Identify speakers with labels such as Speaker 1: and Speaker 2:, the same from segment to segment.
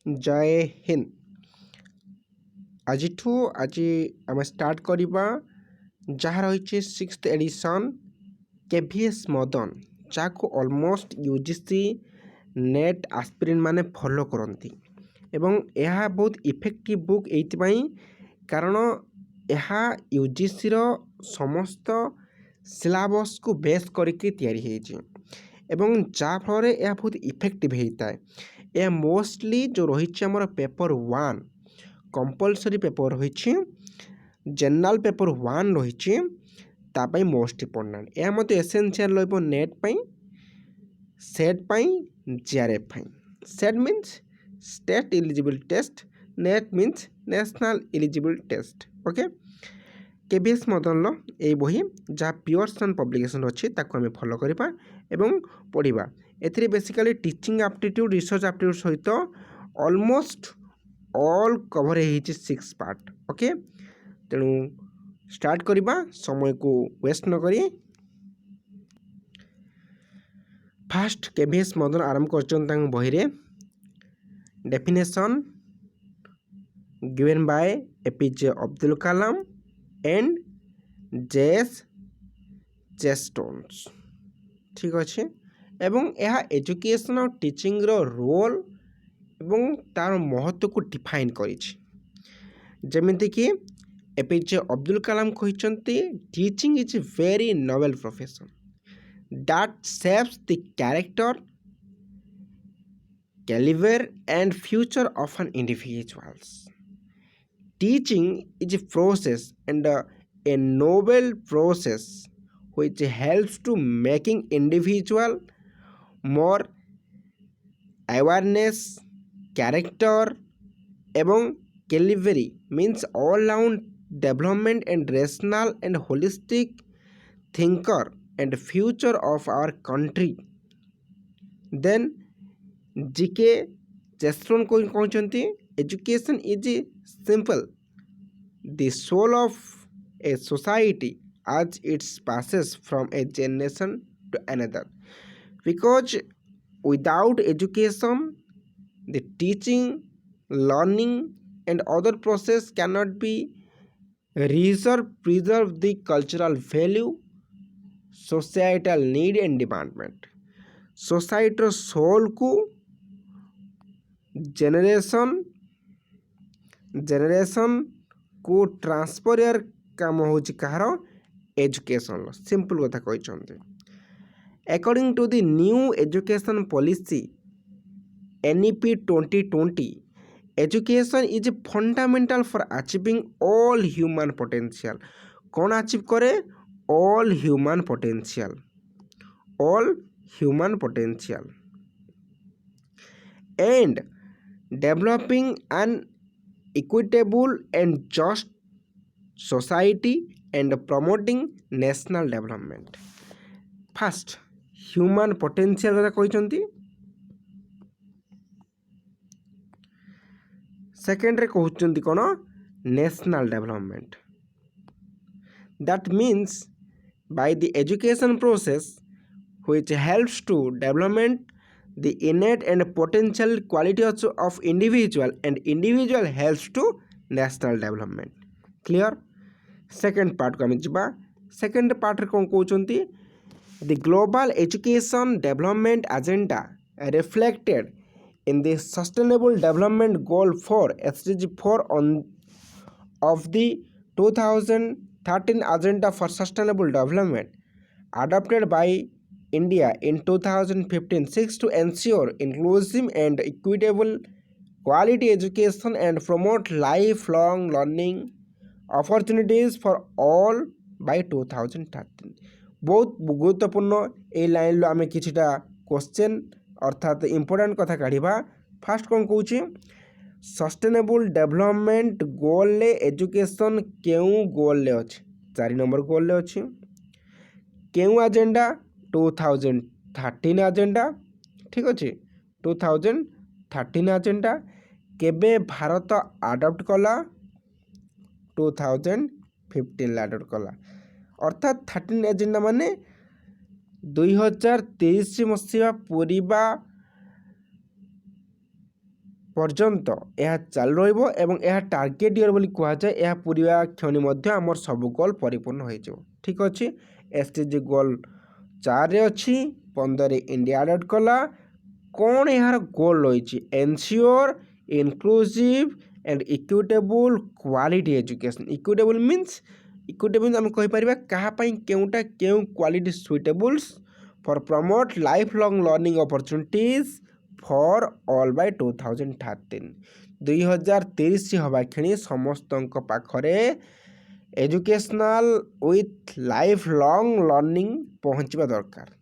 Speaker 1: जय हिंद। आज आम स्टार्ट करवा जहाँ रही 6th एडिशन केवीएस मदन जहाँ ऑलमोस्ट यूजीसी नेट एस्पिरेंट माने फॉलो करती एवं यह बहुत इफेक्टिव बुक एइथिपाई कारण यह यूजीसी रो समस्त सिलेबस को बेस करके तैयारी होइछि एवं जहाँ फल यह बहुत इफेक्टिव होता है। यह मोस्टली जो रही पेपर 1 कंपलसरी पेपर रही जनरल पेपर 1 रही मोस्ट इम्पोर्टेंट यह मत एसेंशियल रही नेट पाई सेट पाई जीआरएफ पाई। SET means state eligible test, NET means national eligible test. Okay, KVS मदन ये बही जहाँ पियर्सन पब्लिकेशन अच्छी आम फॉलो करवा एवं पढ़ा। A basically teaching aptitude research aptitude सहित ऑलमोस्ट ऑल कवर हो 6 पार्ट। ओके, तेणु स्टार्ट करवा समय को वेस्ट न करी फास्ट केवीएस मदन आरंभ कर बही रे definition given by APJ Abdul Kalam and JS Chestons. ठीक अच्छे एवं यह एजुकेशन और टीचिंग रो रोल एवं तार महत्व को डिफाइन करिछि। जेमिति कि एपीजे अब्दुल कलाम कहते teaching is a very noble profession that shapes the character, caliber and future of an individual. Teaching is a process and a noble process which helps to making individual more awareness, character एवं caliber means all round development and rational and holistic thinker and future of our country. Then GK Chestron कहते education is simple the soul of a society as it passes from a generation to another, because without education the teaching, learning and other process cannot be preserve the cultural value, societal need and demandment. सोसाइटर सोल को generation को transfer यार काम हो कहार education. Simple कथा कहते according to the new education policy NEP 2020 education is a fundamental for achieving all human potential. कौन अचीव करे? all human potential and developing an equitable and just society and promoting national development. First human potential कथा कहते, second रे कहते कौन national development. That means by the education process which helps to development the innate and potential qualities of individual and individual helps to national development. Clear? Second part को आम जा। Second part कौन कहते the global education development agenda reflected in the sustainable development goal for SDG 4 on of the 2013 agenda for sustainable development adopted by India in 2015 seeks to ensure inclusive and equitable quality education and promote lifelong learning opportunities for all by 2013. बहुत गुरुत्वपूर्ण ए line आम किछिटा question अर्थात important कथा काढ़ा। Fast कौन कौन sustainable development goal ले education क्यों गोल ले अच्छे 4 नंबर गोल ले अच्छी क्यों एजेंडा 2013 एजेंडा। ठीक अच्छे 2013 एजेंडा केबे भारत आडप्ट कला 2015 आडप्ट कला अर्थात 13 एजेंडा माने 2030 मसीहा पूरा पर्यंत यह चालू रहिबो एवं यह टार्गेट ईयर बोली कुआ जाए यह पूरा क्षणी मध्य हमर सब गोल परिपूर्ण हो जाए ठीक अच्छे एसडीजी गोल 4 रे अच्छी 15 इंडिया एड कला कौन यार गोल रही ensure inclusive and equitable quality education equitable means equitable आम कहीपर क्या केउटा केउ quality suitables for promote life long learning opportunities for all by 2013 2030 हवा क्षणी समस्त पाखरे educational with life long learning पहुँचवा दरकार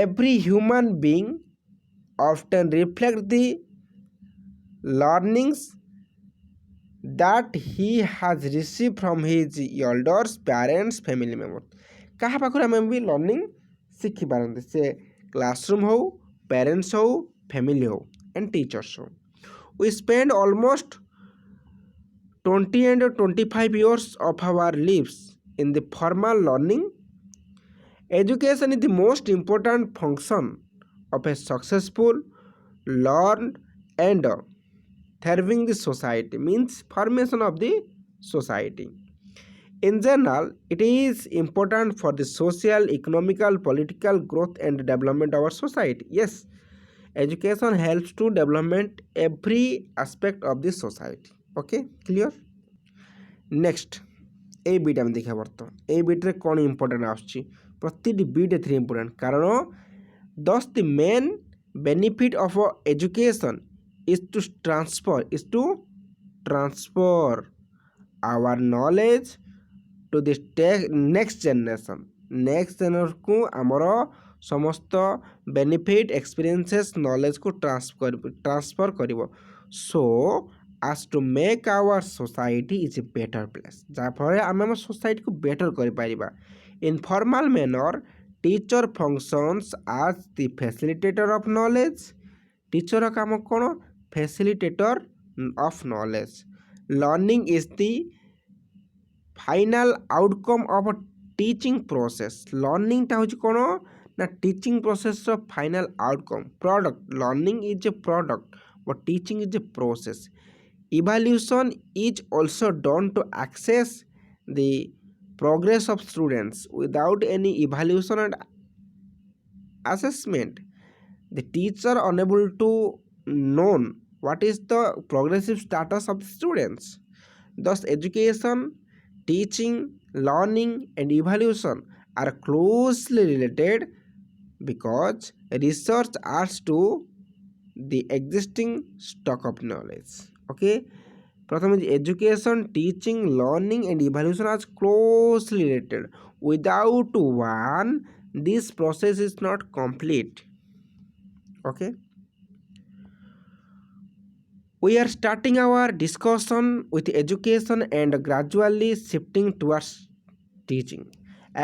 Speaker 1: every human being often reflect the learnings that he has received from his elders, parents, family members. कहा पाखर आम भी learning शिखी पारती से क्लासरूम हो पेरेंट्स हो फैमिली हो एंड टीचर्स हो we spend almost 20 and 25 years of our lives in the formal learning. Education is the most important function of a successful, learned and thriving the society means formation of the society. In general, it is important for the social, economical, political growth and development of our society. Yes, education helps to development every aspect of the society. Okay, clear? Next, এই bit আমি দেখা বর্ত এই বিটরে কোন important আসছে প্রতিটি bit এথিরে important কারণ thus the main benefit of education is to transfer our knowledge to the next generation को आमर समस्त बेनिफिट एक्सपीरियंसेस नॉलेज को ट्रांसफर करिवो so as to make our society is a better place जाफଳରେ ଆମେ ଆମ society को बेटर କରି ପାରିବା in formal manner teacher functions as the facilitator of knowledge teacher काम कोन facilitator of knowledge learning is the final outcome of a teaching process learning टा होची कोन ना teaching process ର final outcome product learning is a product but teaching is a process evaluation is also done to assess the progress of students without any evaluation and assessment the teacher unable to know what is the progressive status of the students thus education teaching learning and evaluation are closely related because research adds to the existing stock of knowledge okay प्रथम education teaching learning and evaluation are closely related without one this process is not complete okay we are starting our discussion with education and gradually shifting towards teaching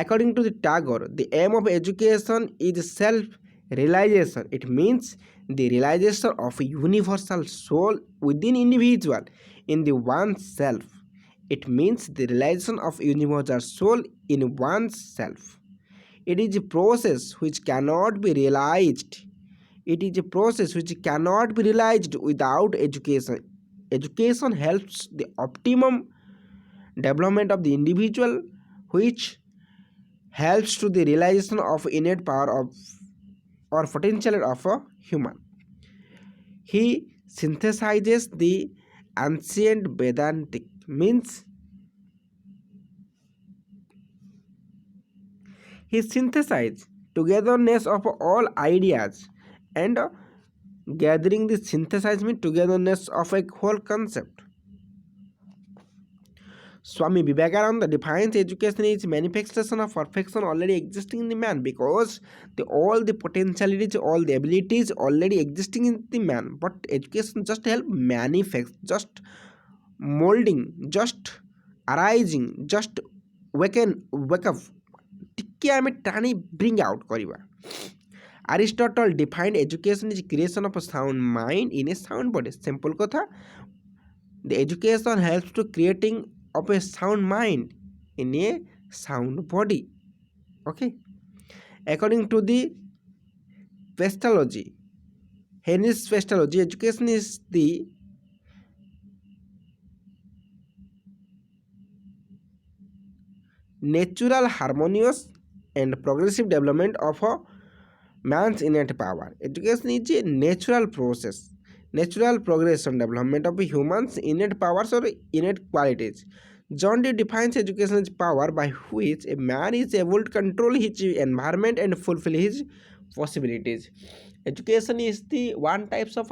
Speaker 1: according to the Tagore the aim of education is self realization it means the realization of a universal soul within individual in the oneself it means the realization of universal soul in oneself it is a process which cannot be realized it is a process which cannot be realized without education education helps the optimum development of the individual which helps to the realization of innate power of or potential of a human he synthesizes the ancient Vedantic means he synthesizes togetherness of all ideas and gathering the synthesize means togetherness of a whole concept Swami Vivekananda defines education as manifestation of perfection already existing in the man because all the potentialities, all the abilities already existing in the man. But education just help manifest, just molding, just arising, just wake up. टिके आमे टाणी bring out करिबा. Aristotle defined education as creation of a sound mind in a sound body. Simple कथा. The education helps to creating of a sound mind in a sound body okay according to the Pestology Henry's Festology, education is the natural, harmonious, and progressive development of a man's innate power. Education is a natural process, natural progression development of a human's innate powers or innate qualities. John Dee defines education as power by which a man is able to control his environment and fulfill his possibilities. Education is the one types of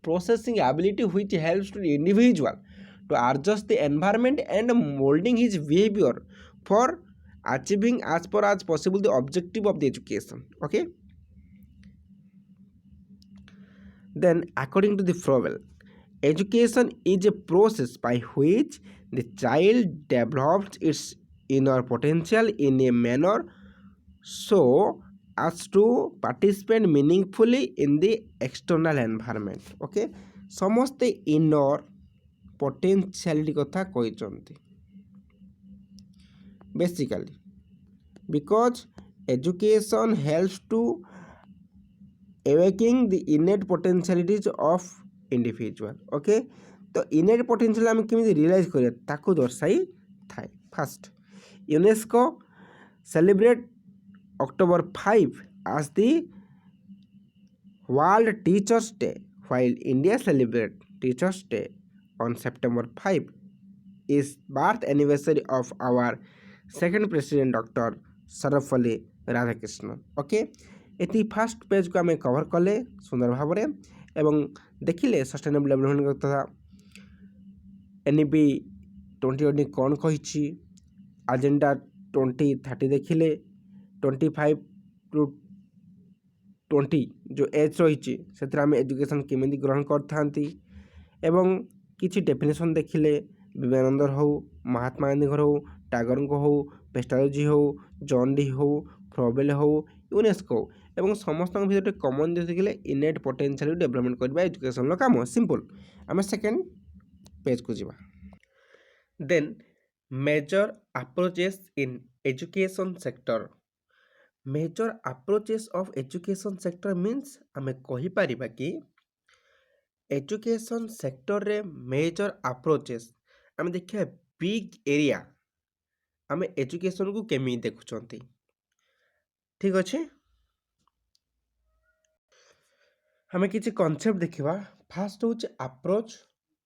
Speaker 1: processing ability which helps to the individual to adjust the environment and molding his behavior for achieving as far as possible the objective of the education. Okay. Then, according to the Froebel, education is a process by which the child develops its inner potential in a manner so as to participate meaningfully in the external environment. Okay, ସମସ୍ତେ inner potentiality କଥା କହିଛନ୍ତି basically, because education helps to awakening the innate potentialities of individual. Okay, तो innate potential ଆମେ କେମିତି realise କରିବା ତାକୁ ଦର୍ଶାଇ ଥାଏ। First, UNESCO celebrate October 5 as the World Teachers Day, while India celebrate Teachers Day on September 5 is birth anniversary of our second president Dr. Sarvepalli Radhakrishnan. Okay, ଏଠି first ପେଜ୍କୁ ଆମେ cover କଲେ ସୁନ୍ଦର ଭାବରେ ଏବଂ ଦେଖିଲେ ସଷ୍ଟେନେବଲ୍ ଡେଭଲପମେଣ୍ଟ ତଥା NEP 2020 କ'ଣ କହିଛି, agenda 2030 ଦେଖିଲେ 25 to 20 जो एज रही से आम एजुकेशन केमी ग्रहण करते एवं किसी डेफिनेशन देखिले विवेकानंदर हो, महात्मा गांधी हो, टागर हो, पेस्टालजी हो, जॉन डी हो, फ्रोबेल हो, यूनेस्को एवं समस्त भर कमन जो देखिले इनेट पोटेंशियल डेवलपमेंट करवा एजुकेशन काम सिंपल। आम सेकेंड पेज को जीवा। Then major approaches in education sector. Major approaches of education sector means आमे कहि परिबा कि एजुकेशन सेक्टर रे मेजर अप्रोचेस आमे देखिए बिग एरिया आमे एजुकेशन को केमी देखुचंती। ठीक अच्छे, आमे किछि कॉन्सेप्ट देखिबा। फास्ट होचे approach,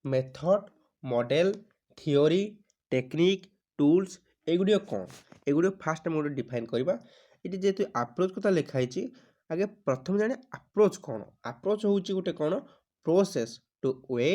Speaker 1: method, model, theory, technique, tools एगुडियो कोन एगुडियो फास्ट हम डिफाइन करबा। ये जेहेतु अप्रोच कथा लिखाई आगे प्रथम जाने अप्रोच कौन। अप्रोच हूँ गोटे कौन process to way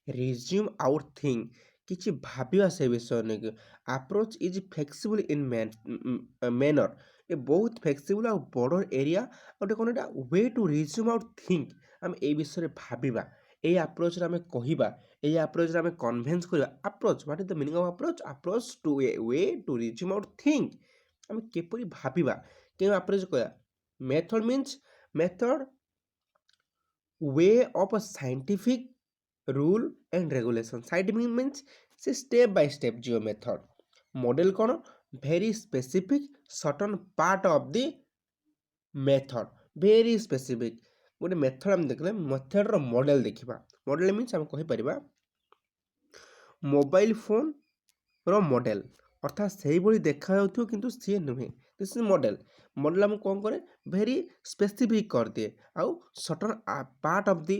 Speaker 1: resume our thing किसी भाविया से विषय नहीं। Approach is flexible in manner, ये बहुत फ्लेक्सिबल आ बड़ एरिया गोटे कौन way to resume our thing आम ए विषय भाविबा ये अप्रोच आम कहवा ये अप्रोच आम कन्भिन्स करवा। Approach what is the meaning of approach? Approach to way to resume our thing आम केपरि भाविबा क्यों अप्रोच कह। Method means method way of a scientific rule and regulation. Scientific means से स्टेप बाय स्टेप जो method. Model कौन very specific certain part of the method very specific गोटे method आम देखले मेथड रो मॉडल देखिबा। मॉडल मीन्स आम कहि परिबा मोबाइल फोन रो मॉडल अर्थात से ही देखा जाउथो किंतु सी नुहे दिस इज मॉडल। मॉडल हम कौन करे वेरी स्पेसिफिक कर दिए आउ certain part of the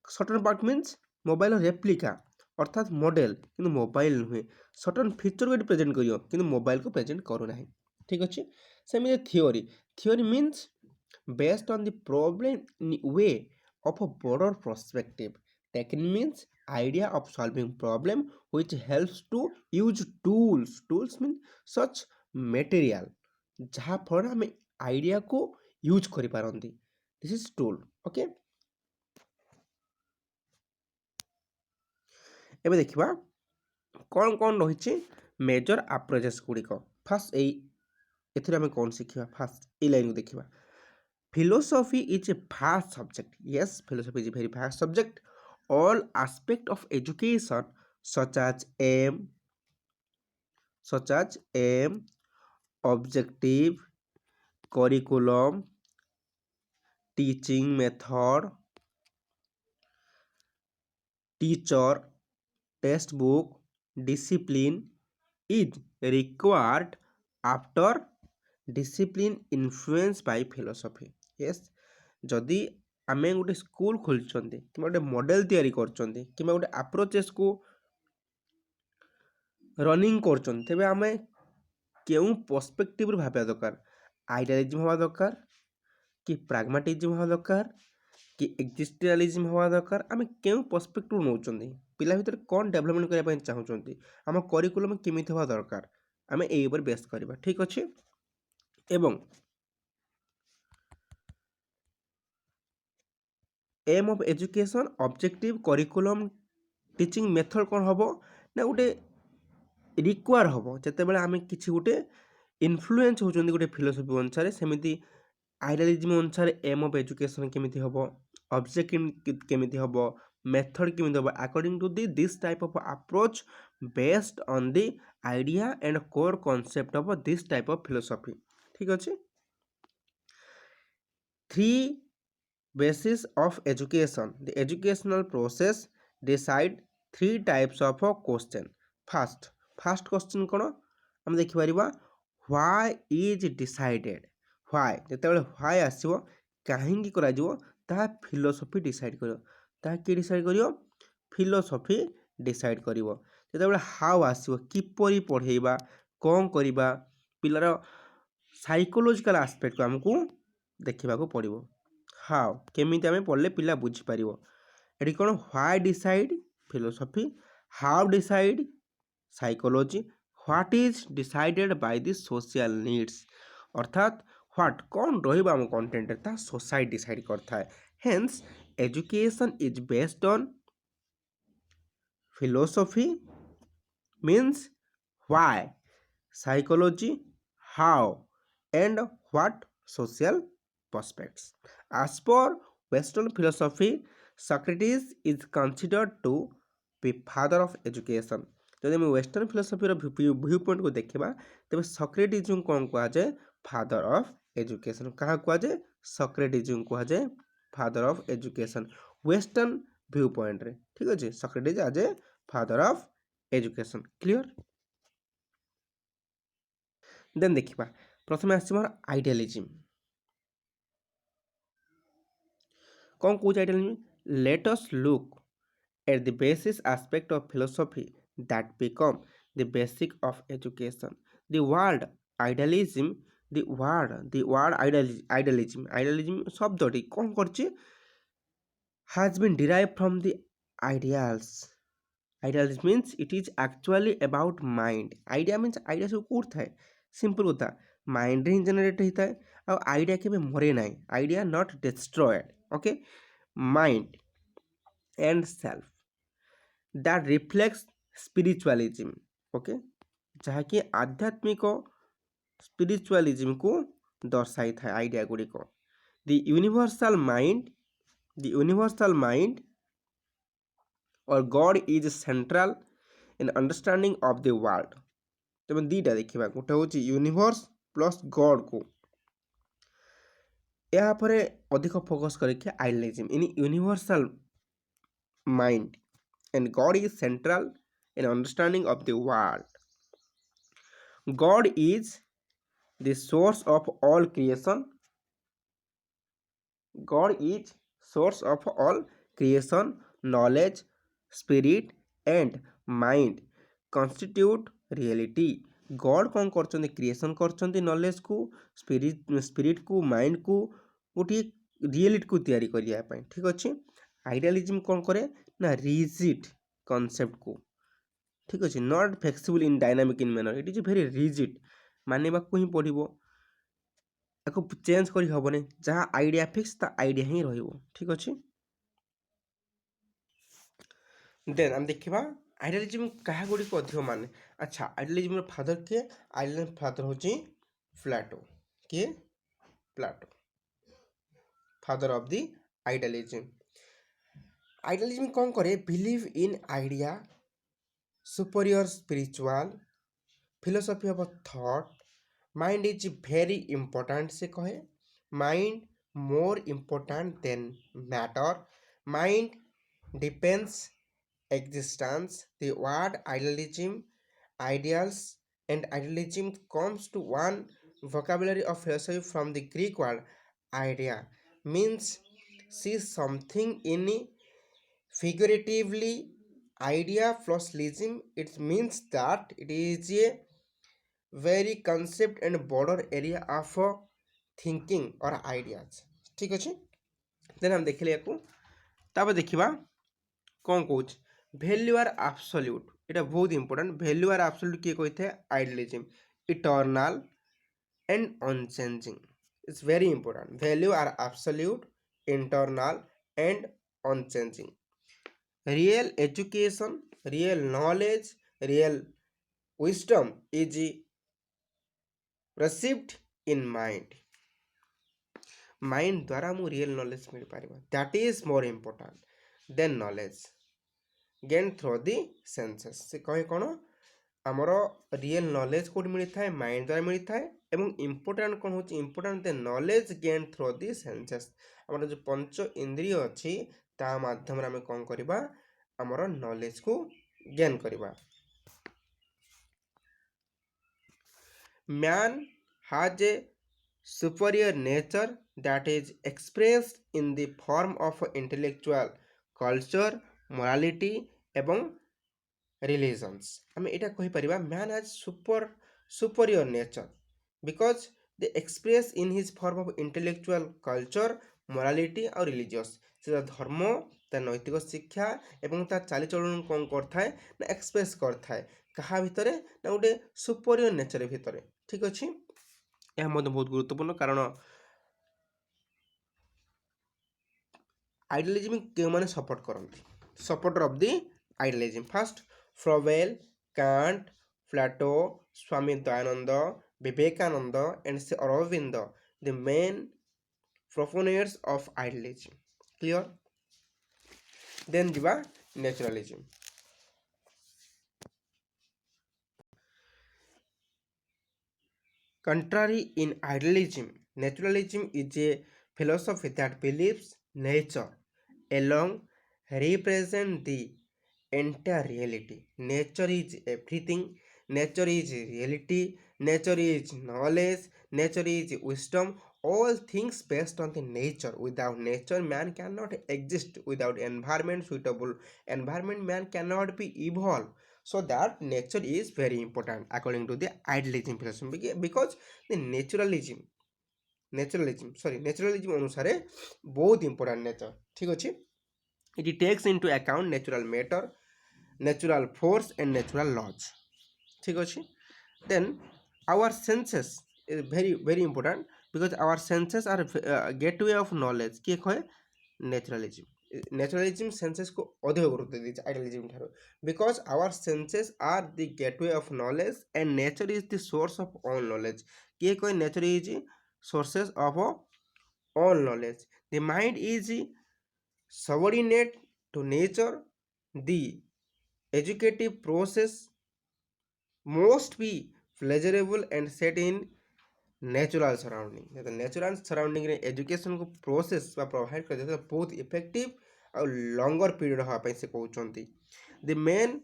Speaker 1: certain part means mobile replica अर्थात मॉडल किंतु मोबाइल नुहे सर्टन फीचर को प्रेजेंट करियो किंतु मोबाइल को प्रेजेंट करू नाही। ठीक अच्छे, semi theory. Theory means based on the problem in way of a broader perspective. Technique means idea of solving problem which helps to use tools. Tools mean such material जहाँ फल आम idea को use करि पारंती। This is tool. Okay, एबे देखिबा कौन कौन रही मेजर अप्रोचेस गुड़िक। फास्ट एथिरे आम कौन शिखा फास्ट ए लाइन को देखिबा। Philosophy is a fast subject. Yes, philosophy is a very fast subject. All aspect of education such as aim objective, curriculum, teaching method, teacher, textbook, discipline is required after discipline influenced by philosophy. Yes, ଯଦି ଆମେ ଗୋଟେ school ଖୋଲିଛନ୍ତି କିମ୍ବା ଗୋଟେ model ତିଆରି କରୁଛନ୍ତି କିମ୍ବା ଗୋଟେ ଆପ୍ରୋଚେସକୁ ରନିଂ କରୁଛନ୍ତି ତେବେ ଆମେ କେଉଁ ପର୍ସପେକ୍ଟିଭରୁ ଭାବିବା ଦରକାର ଆଇଡ଼ିଆଲିଜିମ୍ ହେବା ଦରକାର କି ପ୍ରାଗ୍ମାଟିଜିମ୍ ହେବା ଦରକାର କି ଏକ୍ଜିଷ୍ଟାଲିଜିମ୍ ହେବା ଦରକାର ଆମେ କେଉଁ ପର୍ସପେକ୍ଟିଭ ନେଉଛନ୍ତି ପିଲା ଭିତରେ କ'ଣ ଡେଭଲପମେଣ୍ଟ କରିବା ପାଇଁ ଚାହୁଁଛନ୍ତି ଆମ କରିକୁଲମ୍ କେମିତି ହେବା ଦରକାର ଆମେ ଏଇ ଉପରେ ବେସ୍ କରିବା ଠିକ୍ ଅଛି ଏବଂ M of education objective curriculum teaching method କ'ଣ ହେବ ନା ଗୋଟେ ରିକ୍ୱାର ହେବ ଯେତେବେଳେ ଆମେ କିଛି ଗୋଟେ ଇନଫ୍ଲୁଏନ୍ସ ହେଉଛନ୍ତି ଗୋଟେ ଫିଲୋସଫି ଅନୁସାରେ ସେମିତି ଆଇଡ଼ିଆଲିଜିମ୍ ଅନୁସାରେ ଏମ୍ ଅଫ୍ ଏଜୁକେସନ୍ କେମିତି ହେବ ଅବଜେକ୍ଟ କେମିତି ହେବ ମେଥଡ଼ କେମିତି ହେବ according to this type of approach based on the idea and core concept of this type of philosophy ଠିକ୍ ଅଛି three basis of education the educational process decide three types of a question first question କ'ଣ ଆମେ ଦେଖିପାରିବା why is decided why ଯେତେବେଳେ why ଆସିବ କାହିଁକି କରାଯିବ ତାହା ଫିଲୋସଫି ଡିସାଇଡ୍ କରିବ ତାହା କିଏ ଡିସାଇଡ୍ କରିବ ଫିଲୋସଫି ଡିସାଇଡ୍ କରିବ ଯେତେବେଳେ how ଆସିବ କିପରି ପଢ଼େଇବା କ'ଣ କରିବା ପିଲାର ସାଇକୋଲୋଜିକାଲ ଆସ୍ପେକ୍ଟକୁ ଆମକୁ ଦେଖିବାକୁ ପଡ଼ିବ ହାଉ କେମିତି ଆମେ ପଢ଼ିଲେ ପିଲା ବୁଝିପାରିବ ଏଠି କ'ଣ why decide philosophy how decide psychology what is decided Bai the social needs ଅର୍ଥାତ୍ ହ୍ୱାଟ୍ କ'ଣ ରହିବ ଆମ କଣ୍ଟେଣ୍ଟରେ ତାହା ସୋସାଇଟି ଡିସାଇଡ୍ କରିଥାଏ hence education is based on philosophy means why psychology how and what social perspectives as per western philosophy Socrates is considered to be father of education ଯଦି ଆମେ western ଫିଲୋସଫିର view ପଏଣ୍ଟକୁ ଦେଖିବା ତେବେ ସକ୍ରେଟିଜ୍ଙ୍କୁ କ'ଣ କୁହାଯାଏ ଫାଦର ଅଫ୍ ଏଜୁକେସନ୍ କାହାକୁ କୁହାଯାଏ ସକ୍ରେଟିଜ୍ଙ୍କୁ କୁହାଯାଏ father of education western view ପଏଣ୍ଟରେ ଠିକ୍ ଅଛି Socrates as a father of education clear then ଦେଖିବା ପ୍ରଥମେ ଆସିବ ଆମର ଆଇଡ଼ିଆଲିଜିମ୍ କ'ଣ କହୁଛି idealism let us look at the basis aspect of philosophy that become the basic of education the word idealism idealism শব্দটি কোন করছে has been derived from the ideals means it is actually about mind idea means idea ସବୁ କୋଉଠି ଥାଏ simple କଥା ମାଇଣ୍ଡରେ ହିଁ generate ହେଇଥାଏ ଆଉ ଆଇଡ଼ିଆ କେବେ ମରେ ନାହିଁ idea not destroyed okay mind and self that reflects spiritualism okay ଯାହାକି ଆଧ୍ୟାତ୍ମିକ ସ୍ପିରିଚୁଆଲିଜିମକୁ ଦର୍ଶାଇଥାଏ ଆଇଡ଼ିଆ ଗୁଡ଼ିକ the universal mind or God is central in understanding of the world ତେବେ ଦୁଇଟା ଦେଖିବା ଗୋଟେ ହେଉଛି ୟୁନିଭର୍ସ ପ୍ଲସ୍ ଗଡ଼କୁ ଏହା ପରେ ଅଧିକ ଫୋକସ୍ କରିକି idealism in universal mind and God is central in understanding of the world. God is the source of all creation. God is source of all creation, knowledge, spirit and mind constitute reality. God କ'ଣ କରୁଛନ୍ତି creation କରୁଛନ୍ତି ନଲେଜକୁ ସ୍ପିରିଟକୁ ମାଇଣ୍ଡକୁ ଗୋଟିଏ ରିଏଲିଟିକୁ ତିଆରି କରିବା ପାଇଁ ଠିକ୍ ଅଛି ଆଇଡ଼ିଆଲିଜିମ୍ କ'ଣ କରେ ନା ରିଜିଡ୍ କନସେପ୍ଟକୁ ଠିକ୍ ଅଛି not flexible in dynamic in manner it is very rigid ମାନିବାକୁ ହିଁ ପଡ଼ିବ ତାକୁ ଚେଞ୍ଜ କରି ହେବନି ଯାହା ଆଇଡ଼ିଆ ଫିକ୍ସ ତା ଆଇଡ଼ିଆ ହିଁ ରହିବ ଠିକ୍ ଅଛି ଦେନ୍ ଆମେ ଦେଖିବା ଆଇଡ଼ିଆଲିଜିମ୍ କାହା ଗୁଡ଼ିକ ଅଧିକ ମାନେ ଆଚ୍ଛା ଆଇଡ଼ିଆଲିଜିମ୍ର ଫାଦର କିଏ ଆଇଡ଼ିଆଲିଜିମ୍ ଫାଦର ହେଉଛି ପ୍ଲାଟୋ କିଏ Plato father of the idealism idealism कौन करे believe in idea superior spiritual philosophy of thought mind is very important से कहे mind more important than matter mind depends existence. The word idealism, ideals, and idealism comes to one vocabulary of philosophy from the Greek word idea, means see something in figuratively. Idea plus lism, it means that it is a very concept and broader area of thinking or ideas. ठीक अच्छे then हम देखिले याकू तापर देखिबा कौन कौच value are आब्सोल्यूट एटा बहुत important value are आब्सोल्यूट किए कही थे idealism eternal and unchanging it's very important value are absolute internal and unchanging real education real knowledge real wisdom is received in mind द्वारा मु रियल नॉलेज मिल पारिबा that is more important than knowledge gain through the senses से कहे कौन आमर real knowledge code मिलता है माइंड द्वारा मिलता है एवं इंपोर्टेंट कौन हो important the knowledge gain through the senses आमर जो पंच इंद्रिय अच्छी ता माध्यम आम कौन करवा आमर नॉलेज को गेन करवा man has a superior nature that is expressed in the form of intellectual culture morality एवं religions आम यहाँ कहीपर man has superior nature because they express in his form of intellectual culture morality और religious से धर्म ता नैतिक शिक्षा एवं ता चालीचलन कौन करता है ना एक्सप्रेस करता है क्या भितर ना गोटे सुपरियर नेचर भितर ठीक अच्छे यह बहुत गुरुत्वपूर्ण कारण आइडियलिज्म क्यों मैंने सपोर्ट करती supporter of the idealism first Froebel Kant Plato Swami Dayanand Vivekanand and से Aurobindo the main proponents of idealism clear then दिवा naturalism contrary in idealism naturalism is a philosophy that believes nature alone represent the entire reality nature is everything nature is reality nature is knowledge nature is wisdom all things based on the nature without nature man cannot exist without environment suitable environment man cannot be evolved so that nature is very important according to the idealism philosophy because the naturalism अनुसार बहुत important nature ठीक अच्छे it takes into account natural matter natural force and natural laws ठीक अच्छे then our senses is very important because our senses are gateway of knowledge किए कहे naturalism senses को अधिक गुरुत्व दीजिए idealism ठारो because our senses are the gateway of knowledge and nature is the source of all knowledge किए कहे nature is sources of all knowledge the mind is subordinate to nature the educative process must be pleasurable and set in natural surrounding natural surrounding रे education को process बा provide कर देता बहुत effective और longer period हाँ से कहउचंती the main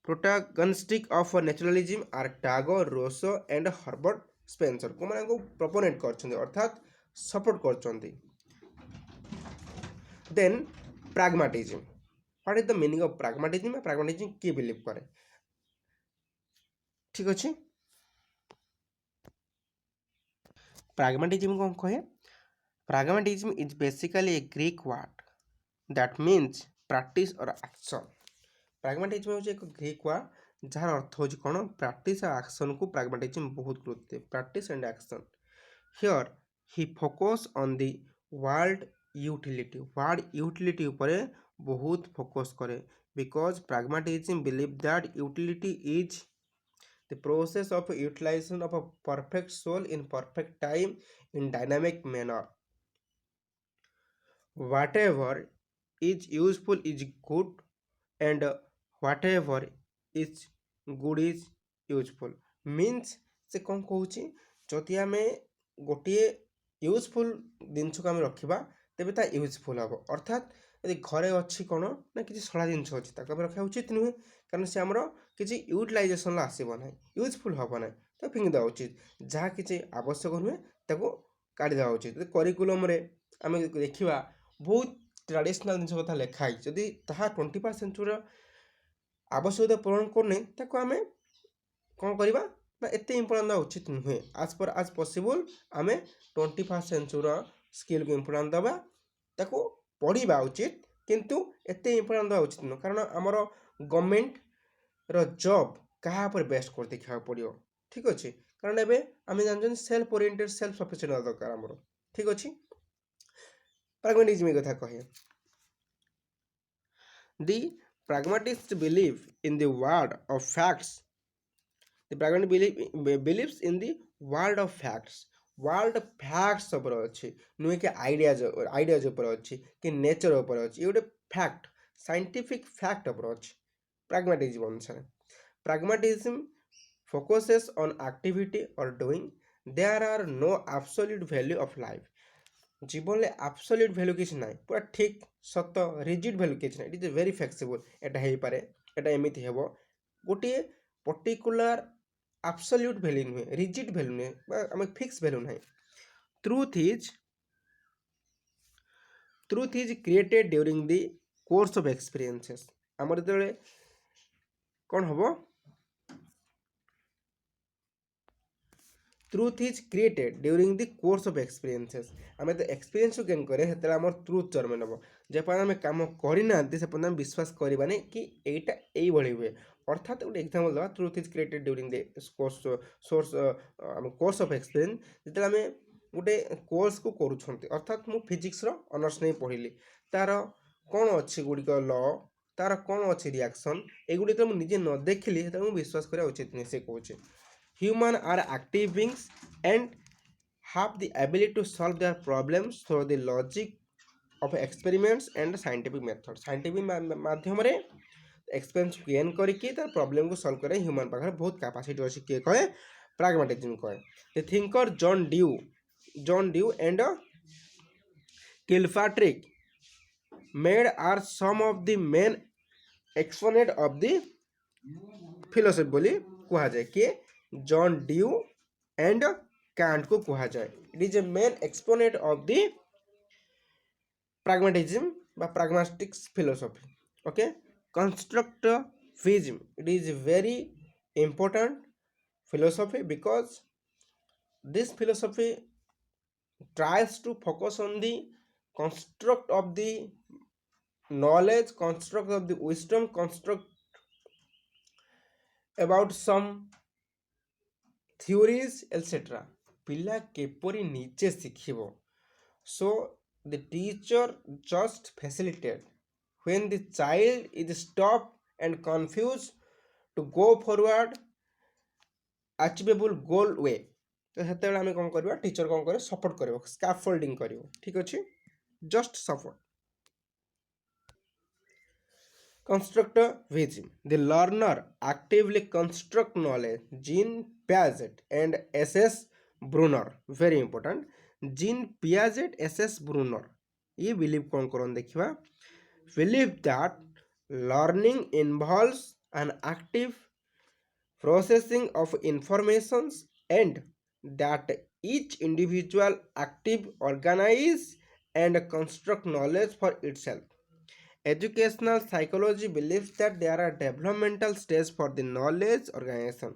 Speaker 1: protagonistic of naturalism are Tagore, Rousseau and Herbert Spencer को माने को proponent करछंती अर्थात support करछंती then pragmatism what is the meaning of pragmatism pragmatism की believe करे ठीक अच्छे pragmatism कौन कहे pragmatism is basically a Greek word that means practice or action pragmatism होचे एक ग्रीक वर्ड जार अर्थ होची कोन प्रैक्टिस और एक्शन को pragmatism बहुत गुरुत्व दे practice and action here he focus on the word utility ऊपर बहुत फोकस करे because pragmatism believe that utility is the process of utilization of a perfect soul in perfect time in dynamic manner whatever is useful is good and whatever is good is useful means से कौन कहूँ जदि आम गोटे useful जिनस को आम रखा ତେବେ ତା ୟୁଜଫୁଲ୍ ହେବ। ଅର୍ଥାତ୍ ଯଦି ଘରେ ଅଛି କ'ଣ ନା କିଛି ସଢ଼ା ଜିନିଷ ଅଛି ତାକୁ ଆମେ ରଖିବା ଉଚିତ ନୁହେଁ, କାରଣ ସେ ଆମର କିଛି ୟୁଟିଲାଇଜେସନ୍ରେ ଆସିବ ନାହିଁ, ୟୁଜଫୁଲ୍ ହେବ ନାହିଁ, ତାକୁ ଫିଙ୍ଗିଦେବା ଉଚିତ। ଯାହା କିଛି ଆବଶ୍ୟକ ନୁହେଁ ତାକୁ କାଢ଼ିଦେବା ଉଚିତ। ଯଦି କରିକୁଲମ୍ରେ ଆମେ ଦେଖିବା ବହୁତ ଟ୍ରାଡ଼ିସନାଲ୍ ଜିନିଷ କଥା ଲେଖା ହେଇଛି, ଯଦି ତାହା 21st ସେଞ୍ଚୁରୀର ଆବଶ୍ୟକତା ପୂରଣ କରୁନି ତାକୁ ଆମେ କ'ଣ କରିବା ନା ଏତେ ଇମ୍ପୋର୍ଟାଣ୍ଟ ଦେବା ଉଚିତ ନୁହେଁ। ଆଜ୍ ପସିବୁଲ୍ ଆମେ 21st ସେଞ୍ଚୁରୀର ସ୍କିଲ୍କୁ ଇମ୍ପୋର୍ଟାଣ୍ଟ ଦେବା, ତାକୁ ପଢ଼ିବା ଉଚିତ, କିନ୍ତୁ ଏତେ ଇମ୍ପୋର୍ଟାଣ୍ଟ ଦେବା ଉଚିତ ନୁହେଁ। କାରଣ ଆମର ଗଭର୍ଣ୍ଣମେଣ୍ଟର ଜବ୍ କାହା ଉପରେ ବେଷ୍ଟ କରି ଦେଖିବାକୁ ପଡ଼ିବ। ଠିକ୍ ଅଛି, କାରଣ ଏବେ ଆମେ ଜାଣିଛନ୍ତି ସେଲ୍ଫ ଓରିଏଣ୍ଟେଡ୍ ସେଲ୍ଫ ସଫିସିଏଣ୍ଟ ହେବା ଦରକାର ଆମର। ଠିକ୍ ଅଛି, ପ୍ରାଗ୍ମାଟିଜିମ୍ କଥା କହେ। The pragmatist believe in the world of facts. The pragmatic believes in the world of facts. World facts उपर अच्छी नुहे कि आइडियाज उपर अच्छी कि नेचर उपर अच्छी, ये गोटे फैक्ट साइंटिफिक फैक्ट उपर अच्छी pragmatism अनुसार। pragmatism focuses on activity or doing. There are no absolute value of life. जीवन में absolute value किसी ना, पूरा ठीक सत rigid value किसी ना, it is very flexible। एटा है पारे, एटा एमिति हेबो, गोटे particular absolute value नुहे, rigid value नुहे, आम fixed value नहीं। truth is created during the course of experiences। आमर जो कौन हम truth is created during the course of experiences. आम तो एक्सपीरियंस गेन करे से आम ट्रुथ जन्म नब। जपर्यंत आम कम करना से पर्यंत विश्वास करवानी कि एटा यही हुए। अर्थात गोटे एग्जांपल दवा, truth is created during the course of experience. जो आम गोटे कोर्स को करूँ, अर्थात मु फिजिक्स ऑनर्स नहीं पढ़ी, तार कौन अच्छी गुड़िक लॉ, तार कौन अच्छी रिएक्शन, एगुड़ी तो मुझे न देखिली मुझे विश्वास करा उचित नहीं। से कहे human are active beings and have the ability to solve their problems through the logic of experiments and scientific methods। Scientific माध्यम रे एक्सपीरियंस गेन करके तार प्रॉब्लम को सॉल्व करे ह्यूमन पाखरे बहुत कैपेसिटी अछि। के कहे pragmatism कहे। The thinker John Dewey and Kilpatrick made are some of the main exponent of the philosophy बोली कहा जाए। कि जॉन ड्यू एंड कैंट को कहा जाए। It is A main exponent of the pragmatism বা pragmatic philosophy। okay, constructivism, it is a very important philosophy because this philosophy tries to focus on the construct of the knowledge, construct of the wisdom, construct about some theories etc। पिला capri नीचे शिखिबो। so the teacher just facilitate when the child is stopped and confused to go forward achievable goal way। तो हेते आम कौन करवा, teacher कौन करे support करिवो, scaffolding करिवो। ठीक अछि, just support. Constructivism, the learner actively construct knowledge। Jean Piaget and S.S. Brunner, very important। Jean Piaget, S.S. Brunner ये बिलीव कौन करन देखिबा, believe that learning involves an active processing of informations and that each individual active organize and construct knowledge for itself। Educational psychology believes that there are developmental stages for the knowledge organization।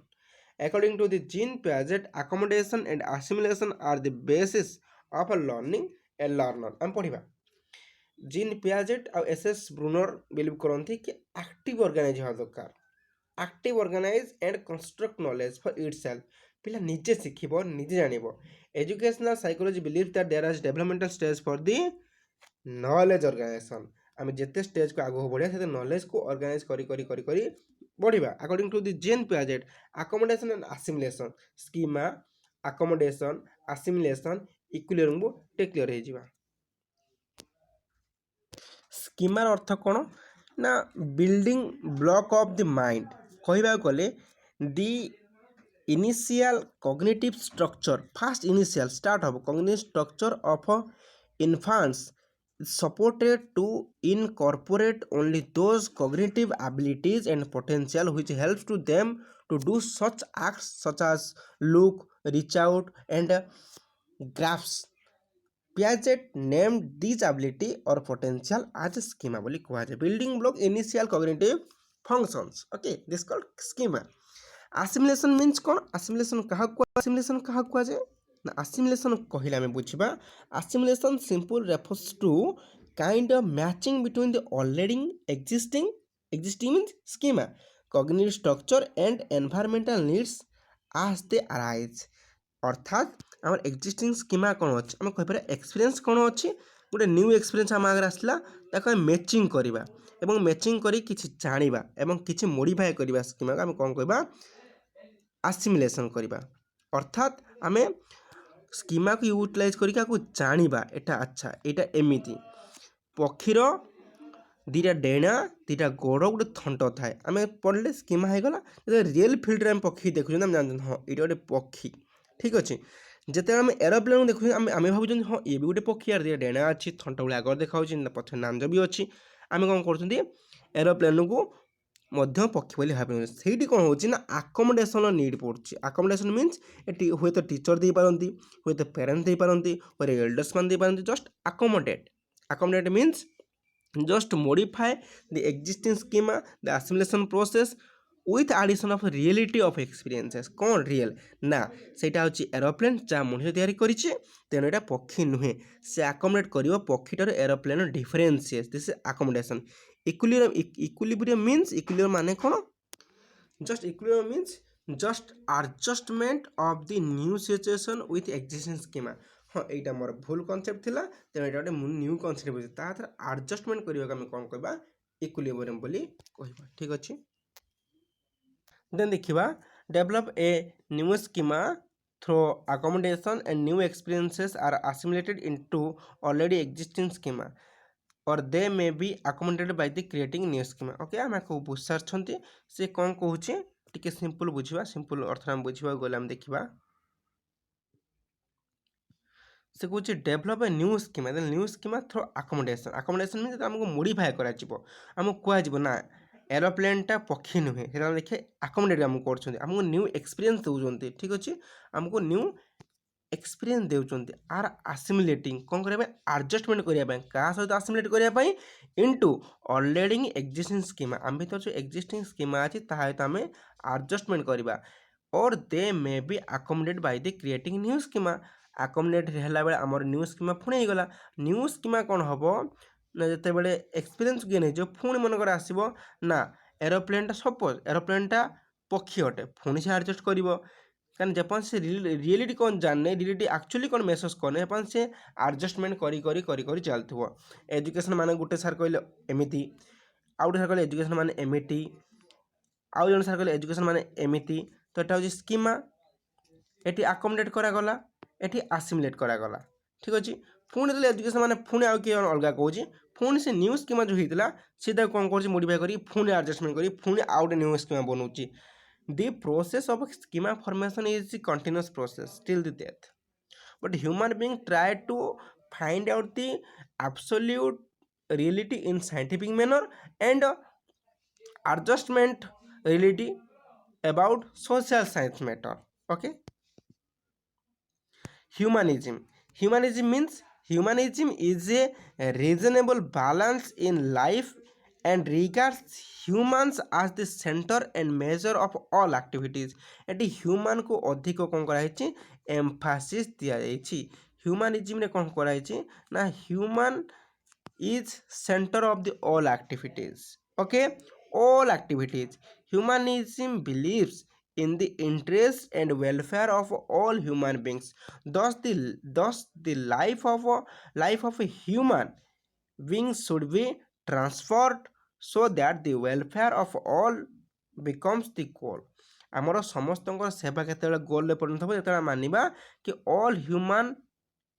Speaker 1: According to the Jean Piaget, accommodation and assimilation are the basis of a learning a learner। हम पढ़िबा Jean Piaget और SS. Bruner believe करती कि active organise होगा दरकार, active organise and construct knowledge for itself. पिला निजे शिखिबो, निजे जानिबो। Educational psychology believe that there is developmental stage for the knowledge organisation. आम जिते स्टेज को आगे बढ़िया से नॉलेज को ऑर्गेनाइज करी करी करी करी बढ़िबा। According to the Jean Piaget, accommodation and assimilation, schema accommodation assimilation equilibrium को टेक क्लियर हो जिबा। स्कीमार अर्थ कौन ना building block of the mind. कहवा गले the initial cognitive structure, first initial start हम cognitive structure of infants supported to incorporate only those cognitive abilities and potential which helps to them to do such acts such as look, reach out, and grasp. Piaget named these ability or potential as a schema ବୋଲି କୁହାଯାଏ building block initial cognitive functions. Okay, this called schema. Assimilation means କ'ଣ? assimilation କାହାକୁ କୁହାଯାଏ ନା assimilation କହିଲେ ଆମେ ବୁଝିବା assimilation simple refers to kind of matching between the already existing schema, cognitive structure and environmental needs as they arise. अर्थात आम existing schema कौन अच्छे आम कहीपर एक्सपीरियंस कौन अच्छी गोटे न्यू एक्सपीरियंस आम आगे आसला ताको मैचिंग करवा एवं मैचिंग करी किछि जानिबा एवं किछि मॉडिफाई करवा स्कीमा को आम कौन कहबा आसिमिलेशन करवा। अर्थात आम स्कीमा को यूटिलाइज करके जानिबा एटा अच्छा एटा एमिति पक्षीर दीटा डेणा दीटा गोड़ गोटे थंट थाए आम पढ़ले स्कीमा होगा रियल फिल्ड में पक्षी देखुं आम जान हाँ ये गोटे पक्षी ठीक अच्छे जिते आम एरोप्लेन देखुं आम भावुँ हाँ ये भी गोटे पक्षी यार डेणा अच्छी थंट भाई आगर देखा पक्ष नांज भी अच्छी आम कौन कर एरोप्लेन को पक्षी बोली भाव से कौन हो आकोमोडेसन नीड पड़ुछि। आकोमोडेसन मीन्स ये हुए तो टीचर दे पारती हुए तो पेरेन्ट्स दे पारती हुए एल्डर्स मान दे पारती just accommodate means just modify the existing schema the assimilation process with addition of reality of experiences कौन रियल ना सेटा होची एरोप्लेन जा मनुष्य तैयारी करिचे तेनो एटा पक्षी नुहे से अकोमोडेट करिवो पक्षीटार aeroplane differentiates this is accommodation. Equilibrium means equilibrium माने कोन just equilibrium means just adjustment of the new situation with existing schema. हाँ यहाँ मोर भूल कनसेप्ट थिला तेणु यहाँ गोटे न्यू कनसेप्ट बुझे तार एडजस्टमेंट करने आम कौन कहवा इक्विलिब्रियम बोली कहवा ठीक अच्छे। देन देखिबा develop a new schema through accommodation and new experiences are assimilated into already existing schema और they may be accommodated by the creating new schema. Okay आम को बुझ सारी से कौन कहूँ टिके सिंपल बुझा सिंपल अर्थ आम बुझा गले आम देखा से कौन develop a new schema through accommodation mean आमको मोडिफाए करमको कह ना एरोप्लेनटा पक्षी नुहे से देखिए आकोमोडेट आमको करमको न्यू एक्सपीरियंस दौरान ठीक अच्छे आमको न्यू एक्सपीरियंस देउछन आर आसिमिलेटिंग कौन करें एडजस्टमेंट करने क्या सहित आसिमिलेट करने इनटू ऑलरेडी एक्जिस्टिंग स्कीमा आम भर जो एक्जिस्टिंग स्कीमा अच्छी सहित आम एडजस्टमेंट करवा और they may be accommodate by the creating new schema accommodate है बेले आमर न्यू स्कीमा पुणी होगला न्यू स्कीमा कौन हम ना जिते बड़े एक्सपीरियंस गेन हो पुणी मनकर आसो ना एरोप्लेनटा सपोज एरोप्लेनटा पक्षी अटे पुणी से एडजस्ट कर कारण जपन से रियलिटी कौन जानने रियलिटी एक्चुअली कौन मेसेज करने जपन से एडजस्टमेंट करी चलती एजुकेशन माने गोटे सार कहले एमिति आउ गोटे सार कहले एजुकेशन माने एमिति आउ जन सार कहले एजुकेशन माने एमिति तो एटा हो स्कीमा एटी अकोमोडेट करागला एटी आसिमिलेट करागला ठीक अच्छे पुणी तो एजुकेशन माने पुणी आउ किए अलग कहूँ पुणी से न्यू स्कीमा जो होता सीधा कौन कर मोडिफाई करी पुणी एडजस्टमेंट करी पुणी आउ गोटे न्यू स्कीमा बनाऊँगी। The process of schema formation is a continuous process till the death. But human being try to find out the absolute reality in scientific manner and adjustment reality about social science matter. Okay. Humanism is a reasonable balance in life and regards humans as the center and measure of all activities. Eighty human को अधिक कौन कराई एम्फासिस दिया जाइए humanism ने कौन कराई ना human is centre of the all activities. Okay all activities humanism believes in the interest and welfare of all human beings. Thus the life of a human being should be transferred so that the welfare of all becomes the goal. आमर समस्त सेवा केत गोल परिणत हो जो मानवा कि all human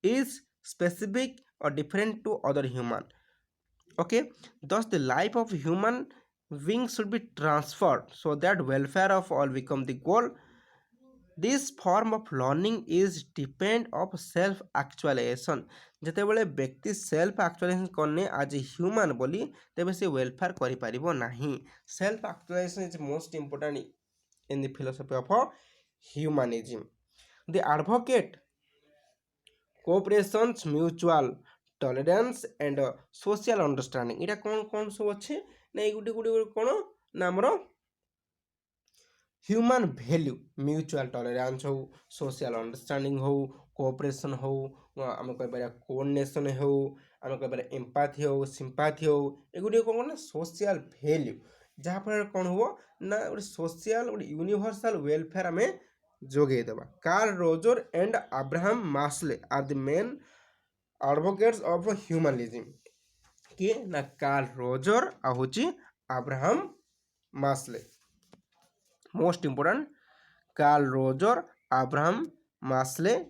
Speaker 1: is specific or different to other human. Okay, thus the life of human being should be transferred so that welfare of all become the goal. This form of learning is depend of self actualisation जितेबाला व्यक्ति self actualisation करने आज a human बोली तेबे से welfare करि परिबो नाही self actualisation is most important in the philosophy of humanism the advocate cooperation mutual tolerance and social understanding इटा कौन कौन सब अच्छे ना ये गुटे गुटे कौन ना आमर ह्यूमन वैल्यू म्यूचुअल टॉलरेंस हो सोशल अंडरस्टैंडिंग हो कोऑपरेशन हो आम कह कोऑर्डिनेशन हो आम कह एम्पाथी हो सिंपाथी हो एगुटे कौन ना सोशल वैल्यू जहाँफल कौन हो ना गोटे सोशल गोटे यूनिवर्सल वेलफेयर आम जोगेदेवा Carl Roger and Abraham Maslow are the main advocates of humanism किए ना कार्ल रोजर आ हूँ Abraham Maslow most important Carl Roger Abraham Maslow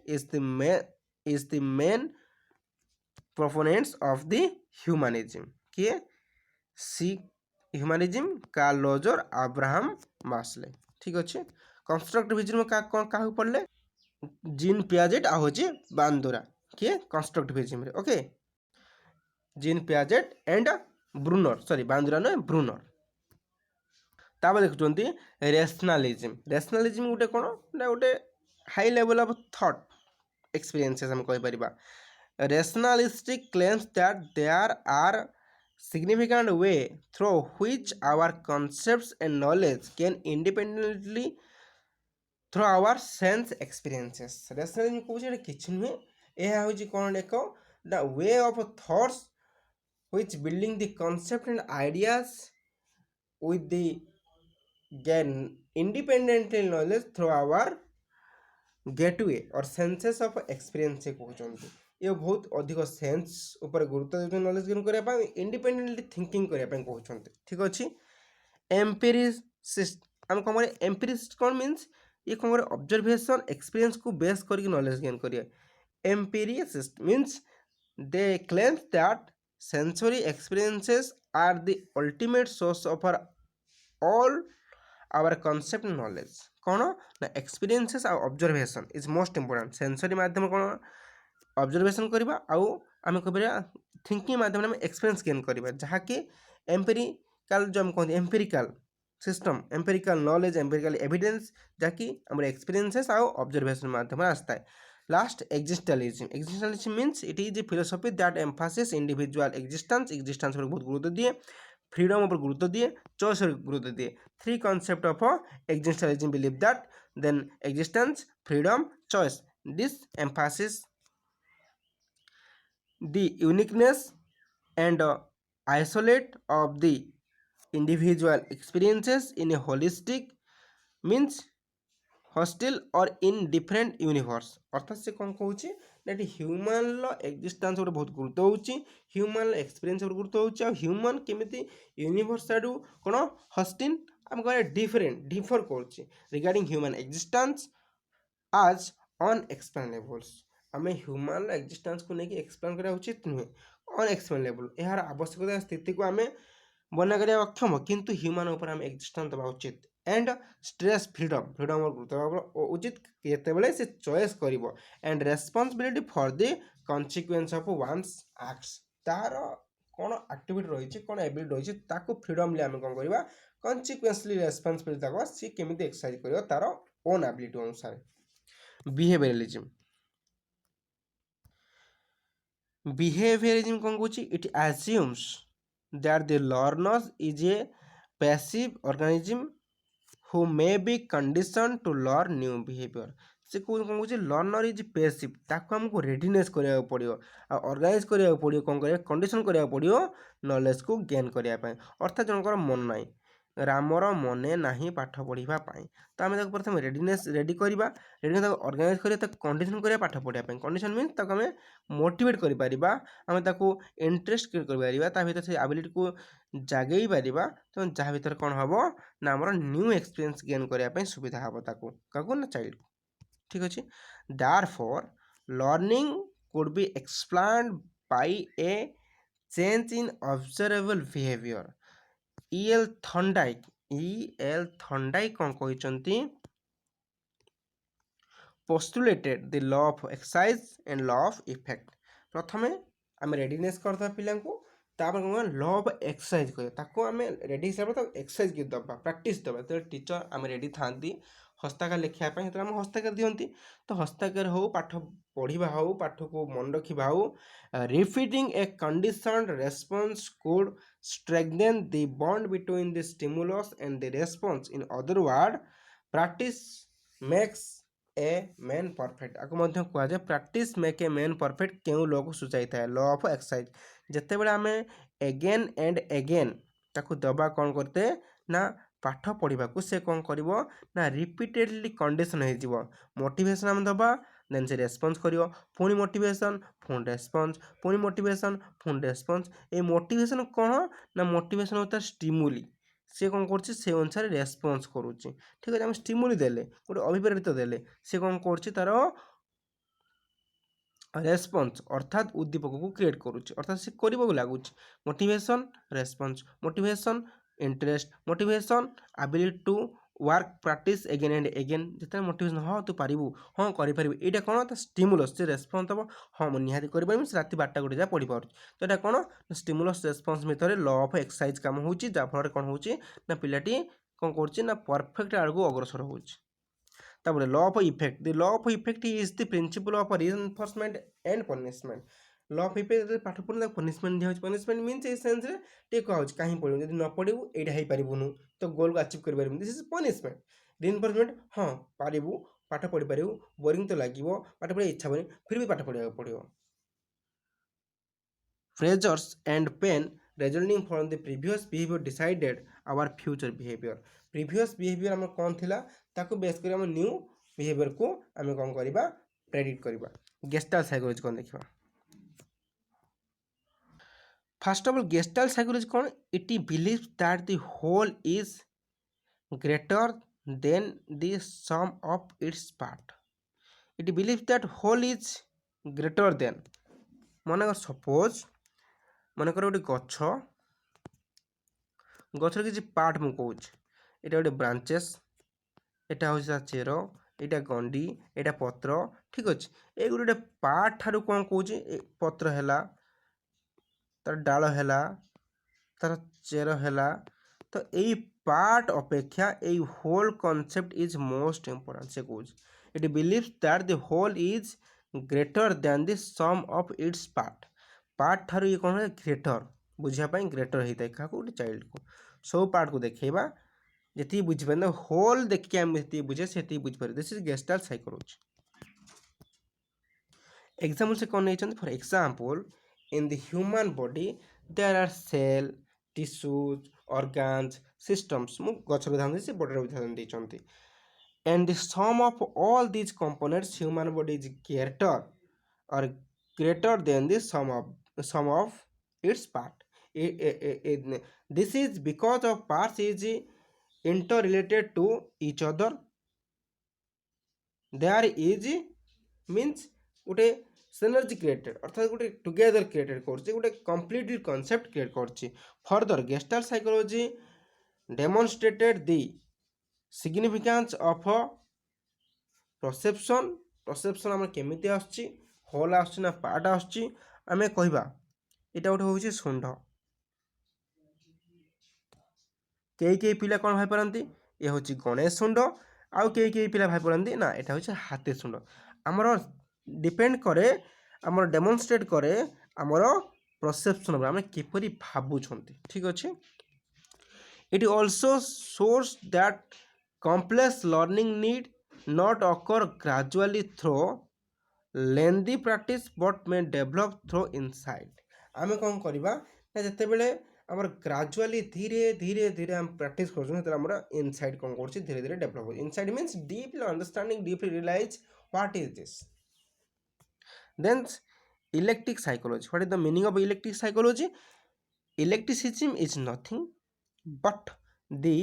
Speaker 1: is the main proponents of the humanism किए सी humanism Carl Roger Abraham Maslow ठीक अच्छे constructivism में क्या पढ़ले जीन पियाजेट आ होची बांदुरा किए कंस्ट्रक्टिविज्म रे okay Jean Piaget and Bruner sorry Bandura न ब्रूनर तापर देखुଛନ୍ତି रेशनलिज्म गोटे कौन ना गोटे high level of thought experiences हम कहि परिबा rationalistic claims that there are significant way through which our concepts and knowledge can independently through our sense experiences rationalism कहूँ किसी नुहे यह हूँ कौन एक the way of thoughts which building the concept and ideas with the gain independently knowledge through our gateway और senses of experience से कहते ये बहुत अधिक सेन्स उपर गुरुत्व देते नॉलेज गेन करने इंडिपेंडेंटली थिंकिंग करने कहते ठीक अच्छे एम्पिरिसिस्ट आम कौन एम्पिरिसिस्ट कौन मीन्स ये कौन ऑब्जर्वेशन एक्सपीरियंस को बेस करके नॉलेज गेन करिए empiricist means they claims that sensory experiences are the ultimate source of all our concept knowledge कौन ना एक्सपीरियंसेस आ observation is most important sensory माध्यम कौन ऑब्जर्वेशन करवा आउ आम कह थिंकिंग माध्यम एक्सपीरियंस गेन करवा जहाँकि एम्पेरिकल जो कहते empirical system empirical knowledge empirical evidence जहाँकि आम एक्सपीरियंसेस आउ ऑब्जर्वेशन माध्यम आसता है last existentialism means it is a philosophy that emphasis individual existence पर बहुत गुरुत्व दिए फ्रीडम पर गुरुत्व दिए चॉइस पर गुरुत्व दिए three concept of existentialism believe that then existence freedom choice this emphasis the uniqueness and isolate of the individual experiences in a holistic means hostile or in different universe अर्थात से कौन कहूँ ना ह्यूमन एक्जिस्टेंस गोटे बहुत गुरुत्व होची human experience गुरुत्व होची ह्यूमन केमिति यूनिवर्स आडू कौन हस्टिन आम कह डिफर कर रिगार्डिंग ह्यूमन एक्जिस्टेंस आज अनएक्सप्लेनेबल्स आम ह्यूमन एक्जिस्टेंस को लेकिन एक्सप्लेन करा उचित नुहे अनएक्सप्लेनेबल यार आवश्यकता स्थिति को आम बना करा अक्षम किंतु ह्यूमन उपर आम एक्जिस्टेंस देवा उचित एंड स्ट्रेस फ्रीडम और गुरुत्व उचित केतबेले से चॉइस करिवो and responsibility for the consequence of one's acts तार कौन एक्टिविटी रही कौन एबिलिटी रही ताको फ्रीडम आम कौन करवा कॉन्सिक्वेंसली रेस्पॉन्सिबिलिटी तक सी केमिति एक्सरसाइज करिवो तार ओन एबिलिटी अनुसार बिहेवियरिज्म कौन कौच it assumes that the learner is a passive organism who may be condition to learn new behaviour से कौन कौन लर्नर इज पैसिव ताको हमको रेडीनेस करा पड़ो ऑर्गेनाइज करा पड़ो कौन कर कंडीशन करा पड़ो नॉलेज को गेन करने अर्थात जनकर मन ना रामर मने नहीं पाठ पढ़ापी तो आम प्रथम रेडीनेस रेडी करवा रेडी ऑर्गेनाइज कर कंडीशन करा पाठ पढ़ापी कंडीशन मीन्स आम मोटिवेट कर आम इंटरेस्ट कर भर से एबिलिटी को जगई पार तो जहाँ भर कौन हम ना आम न्यू एक्सपीरियंस गेन करने सुविधा हम ताकू ना चाइल्ड ठीक अच्छे दार for learning could be explained by a change in observable behaviour EL Thorndike कौन कहते postulated the law of exercise and law of effect. प्रथमे आम रेडीनेस करदे पिला तापर लॉ ऑफ एक्सरसाइज कह आम रेडी हिसाब से एक्सरसाइज की दबा प्रैक्टिस दबा तो टीचर आम रेडी था हस्ताक्षर लिखापी से हस्ताक्षर दिखती तो हस्ताक्षर हो पाठ पढ़ा हो पाठ को मन रखा हो repeating A conditioned response could strengthen the bond between the stimulus and the response. In other words, practice makes a man perfect आपको कहुए practice make a man perfect क्यों लॉ को सूचाई था लॉ ऑफ एक्सरसाइज जिते बड़े आम eigen and eigen ताकू दबा कौन करते ना पाठ पढ़ा से कौन कर ना रिपीटेडली कंडीशन हो मोटिवेशन आम दबा देन से रेस्पॉन्स कर पुणी मोटिवेशन पुणी रेस्पॉन्स पुणी मोटिवेशन पुणी रेस्पॉन्स ये मोटिवेशन कौन ना मोटिवेशन होता है स्टिमुली सी कौन कर अनुसार रेस्पॉन्स करुच्ची ठीक है आम स्टिमुली देले गोटे अभिप्रेरित देले सी कौन कर तार रेस्पॉन्स अर्थात उद्दीपक को क्रिएट करुच्ची अर्थात सी करने लगुच motivation response motivation interest motivation ability to work practice again and again जिते मोटिवेशन हाँ तू पारू हाँ कर यहाँ कौन तो स्टिमुलस से रेस्पॉन्स दब हाँ मुझे निहाती कर रात 12टा गोटे जा पढ़ी पार्टी तो यहाँ कौन स्टिमुलस रेस्पॉन्स भितर लॉ ऑफ एक्सरसाइज काम हो जहाँफल कौन हो पिलाटी कौन कर परफेक्ट आड़ को अग्रसर हो law of effect the law of effect is the principle of reinforcement and punishment law of effect पाठ पढ़े पनिशमेंट दिया पनिशमेंट मीन्स ए सेन्स टे कह कहीं पढ़ू जब न पढ़ू यहाँ हो पारूनु तो गोल को अचिव कर दिस इज पनिशमेंट रिइंफोर्समेंट हाँ पारू पाठ पढ़ी पारू बोरिंग तो लगे पाठ पढ़ा इच्छा होनी फिर भी पाठ पढ़ा पड़ो pleasures and pain resulting from the previous behavior decided our future behavior previous behavior आम कौन थिला ताको बेस कर आम न्यू बिहेवियर को आम कौन करवा प्रेडिक्ट करवा गेस्टाल साइकोलॉजी कौन देखा first of all Gestalt psychology कौन it believes that the whole is greater than the sum of its part it believes that whole is greater than मन सपोज मनकर गोटे गछ गचर किसी पार्ट मुझे कौच यहाँ गोटे ब्रांचेस यहाँ हूँ चेर यहाँ गंडी यहाँ पत्र ठीक अच्छे ये गोटे पार्ट ठार कौन कौच पत्र है तार डाल है तार चेर है तो यही पार्ट अपेक्षा यही whole concept is most important से कौच it believes that the whole is greater than the sum of its part part ठार ये कौन है ग्रेटर बुझापी ग्रेटर होता है क्या गोटे चाइल्ड को सब पार्ट को देखा जी बुझीपार होल देखिए आम जी बुझे से बुझीपार this is Gestalt psychology example से कौन नहीं for example in the human body there are cell tissues organs systems मु गछर उदाहरण से बॉडी उदाहरण देते and the sum of all these components human body is greater और greater than the sum of its part. This is because of parts is interrelated to each other. There is means गोटे synergy created अर्थात गोटे together created करछि गोटे completely concept create करछि further gestalt psychology demonstrated the significance of perception आम केमिति आछि whole आसना part आम कहवा यहाँ गोटे हूँ शुंड कई पिला कौन भाई पारती ये हूँ गणेश शुंड आउ कई पिला भाई पारती ना यहाँ हूँ हाथी शुंड आमर डिपेंड करे आमर डेमोन्स्ट्रेट करे आमर परसेप्शन आम किपरि भावुंट ठीक अच्छे it also shows that complex learning need not occur gradually through lengthy practice but may develop through insight आम कौन करवा जिते बड़े आम ग्रेजुअली धीरे धीरे धीरे आम प्रैक्टिस कर इनसाइट कौन कर धीरे धीरे डेभलप हो insight means deeply understanding deeply realise what is this then electric psychology what is the meaning of electric psychology electricism is nothing but the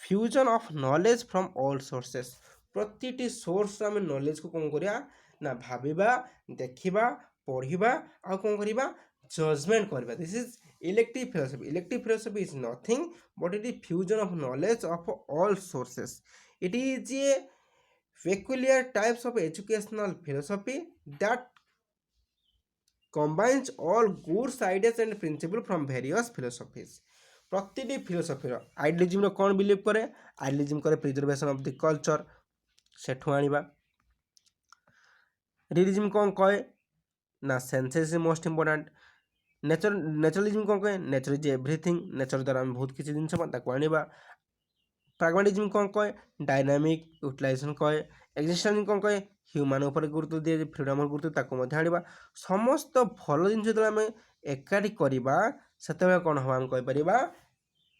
Speaker 1: fusion of knowledge from all sources प्रति source आम knowledge को कौन करिया ना भाविबा देखिबा पढ़िबा आ कौन करिबा judgement करबा this is elective philosophy is nothing but it is fusion of knowledge of all sources it is A peculiar types of educational philosophy that combines all goods ideas and principles from various philosophies. ପ୍ରତିଟି ଫିଲୋସଫିର ଆଇଡିଆଲିଜିମ୍ର କ'ଣ believe କରେ? ଆଇଡିଆଲିଜିମ୍ କରେ preservation of the culture, ସେଠୁ ଆଣିବା। ରିଲିଜିମ୍ କ'ଣ କହେ? ନା senses is most important. ନେଚୁରାଲିଜିମ୍ କ'ଣ କହେ? ନେଚର ଇଜ୍ ଏଭ୍ରିଥିଙ୍ଗ, ନେଚର ଦ୍ୱାରା ଆମେ ବହୁତ କିଛି ଜିନିଷ ତାକୁ ଆଣିବା। ପ୍ରାଗ୍ମାଟିଜିମ୍ କ'ଣ କହେ? ଡାଇନାମିକ୍ ୟୁଟିଲାଇଜେସନ୍ କହେ। ଏକ୍ଜିଷ୍ଟେନ୍ସିଆଲିଜିମ୍ କ'ଣ କହେ? ହ୍ୟୁମାନ୍ ଉପରେ ଗୁରୁତ୍ୱ ଦିଏ, ଫ୍ରିଡମ୍ ଗୁରୁତ୍ୱ, ତାକୁ ମଧ୍ୟ ଆଣିବା। ସମସ୍ତ ଭଲ ଜିନିଷ ଯେତେବେଳେ ଆମେ ଏକାଠି କରିବା ସେତେବେଳେ କ'ଣ ହେବ ଆମେ କହିପାରିବା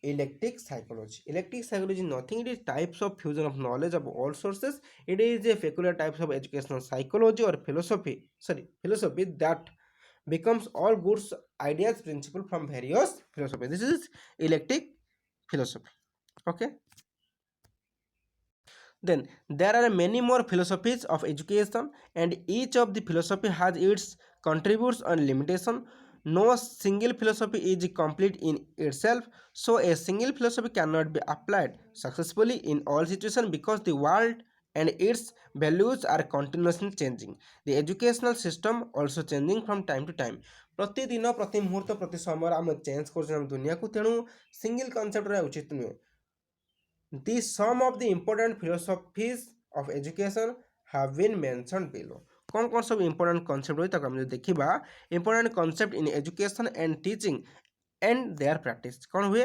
Speaker 1: electric psychology. Electric psychology is nothing, it is types of fusion of knowledge of all sources. It is a peculiar types of educational psychology or philosophy that becomes all goods ideas principle from various philosophy. This is electric philosophy. Okay, then there are many more philosophies of education and each of the philosophy has its contributes and limitation. No single philosophy is complete in itself, so a single philosophy cannot be applied successfully in all situations because the world and its values are continuously changing. The educational system also changing from time to time. प्रतिदिन प्रति मुहूर्त प्रति समय आम change कर दुनिया को, तेणु सिंगल कनसेप्ट उचित नुहे। The some of the important philosophies of education have been mentioned below. कौन कौन सब इंपोर्टेंट कॉन्सेप्ट हुई ताको हम देखिबा। Important concept in education and teaching and their practice कौन हुए?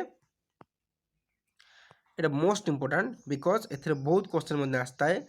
Speaker 1: इट मोस्ट इंपोर्टेंट बिकॉज एथिरे बहुत क्वेश्चन मध्ये आस्ता है।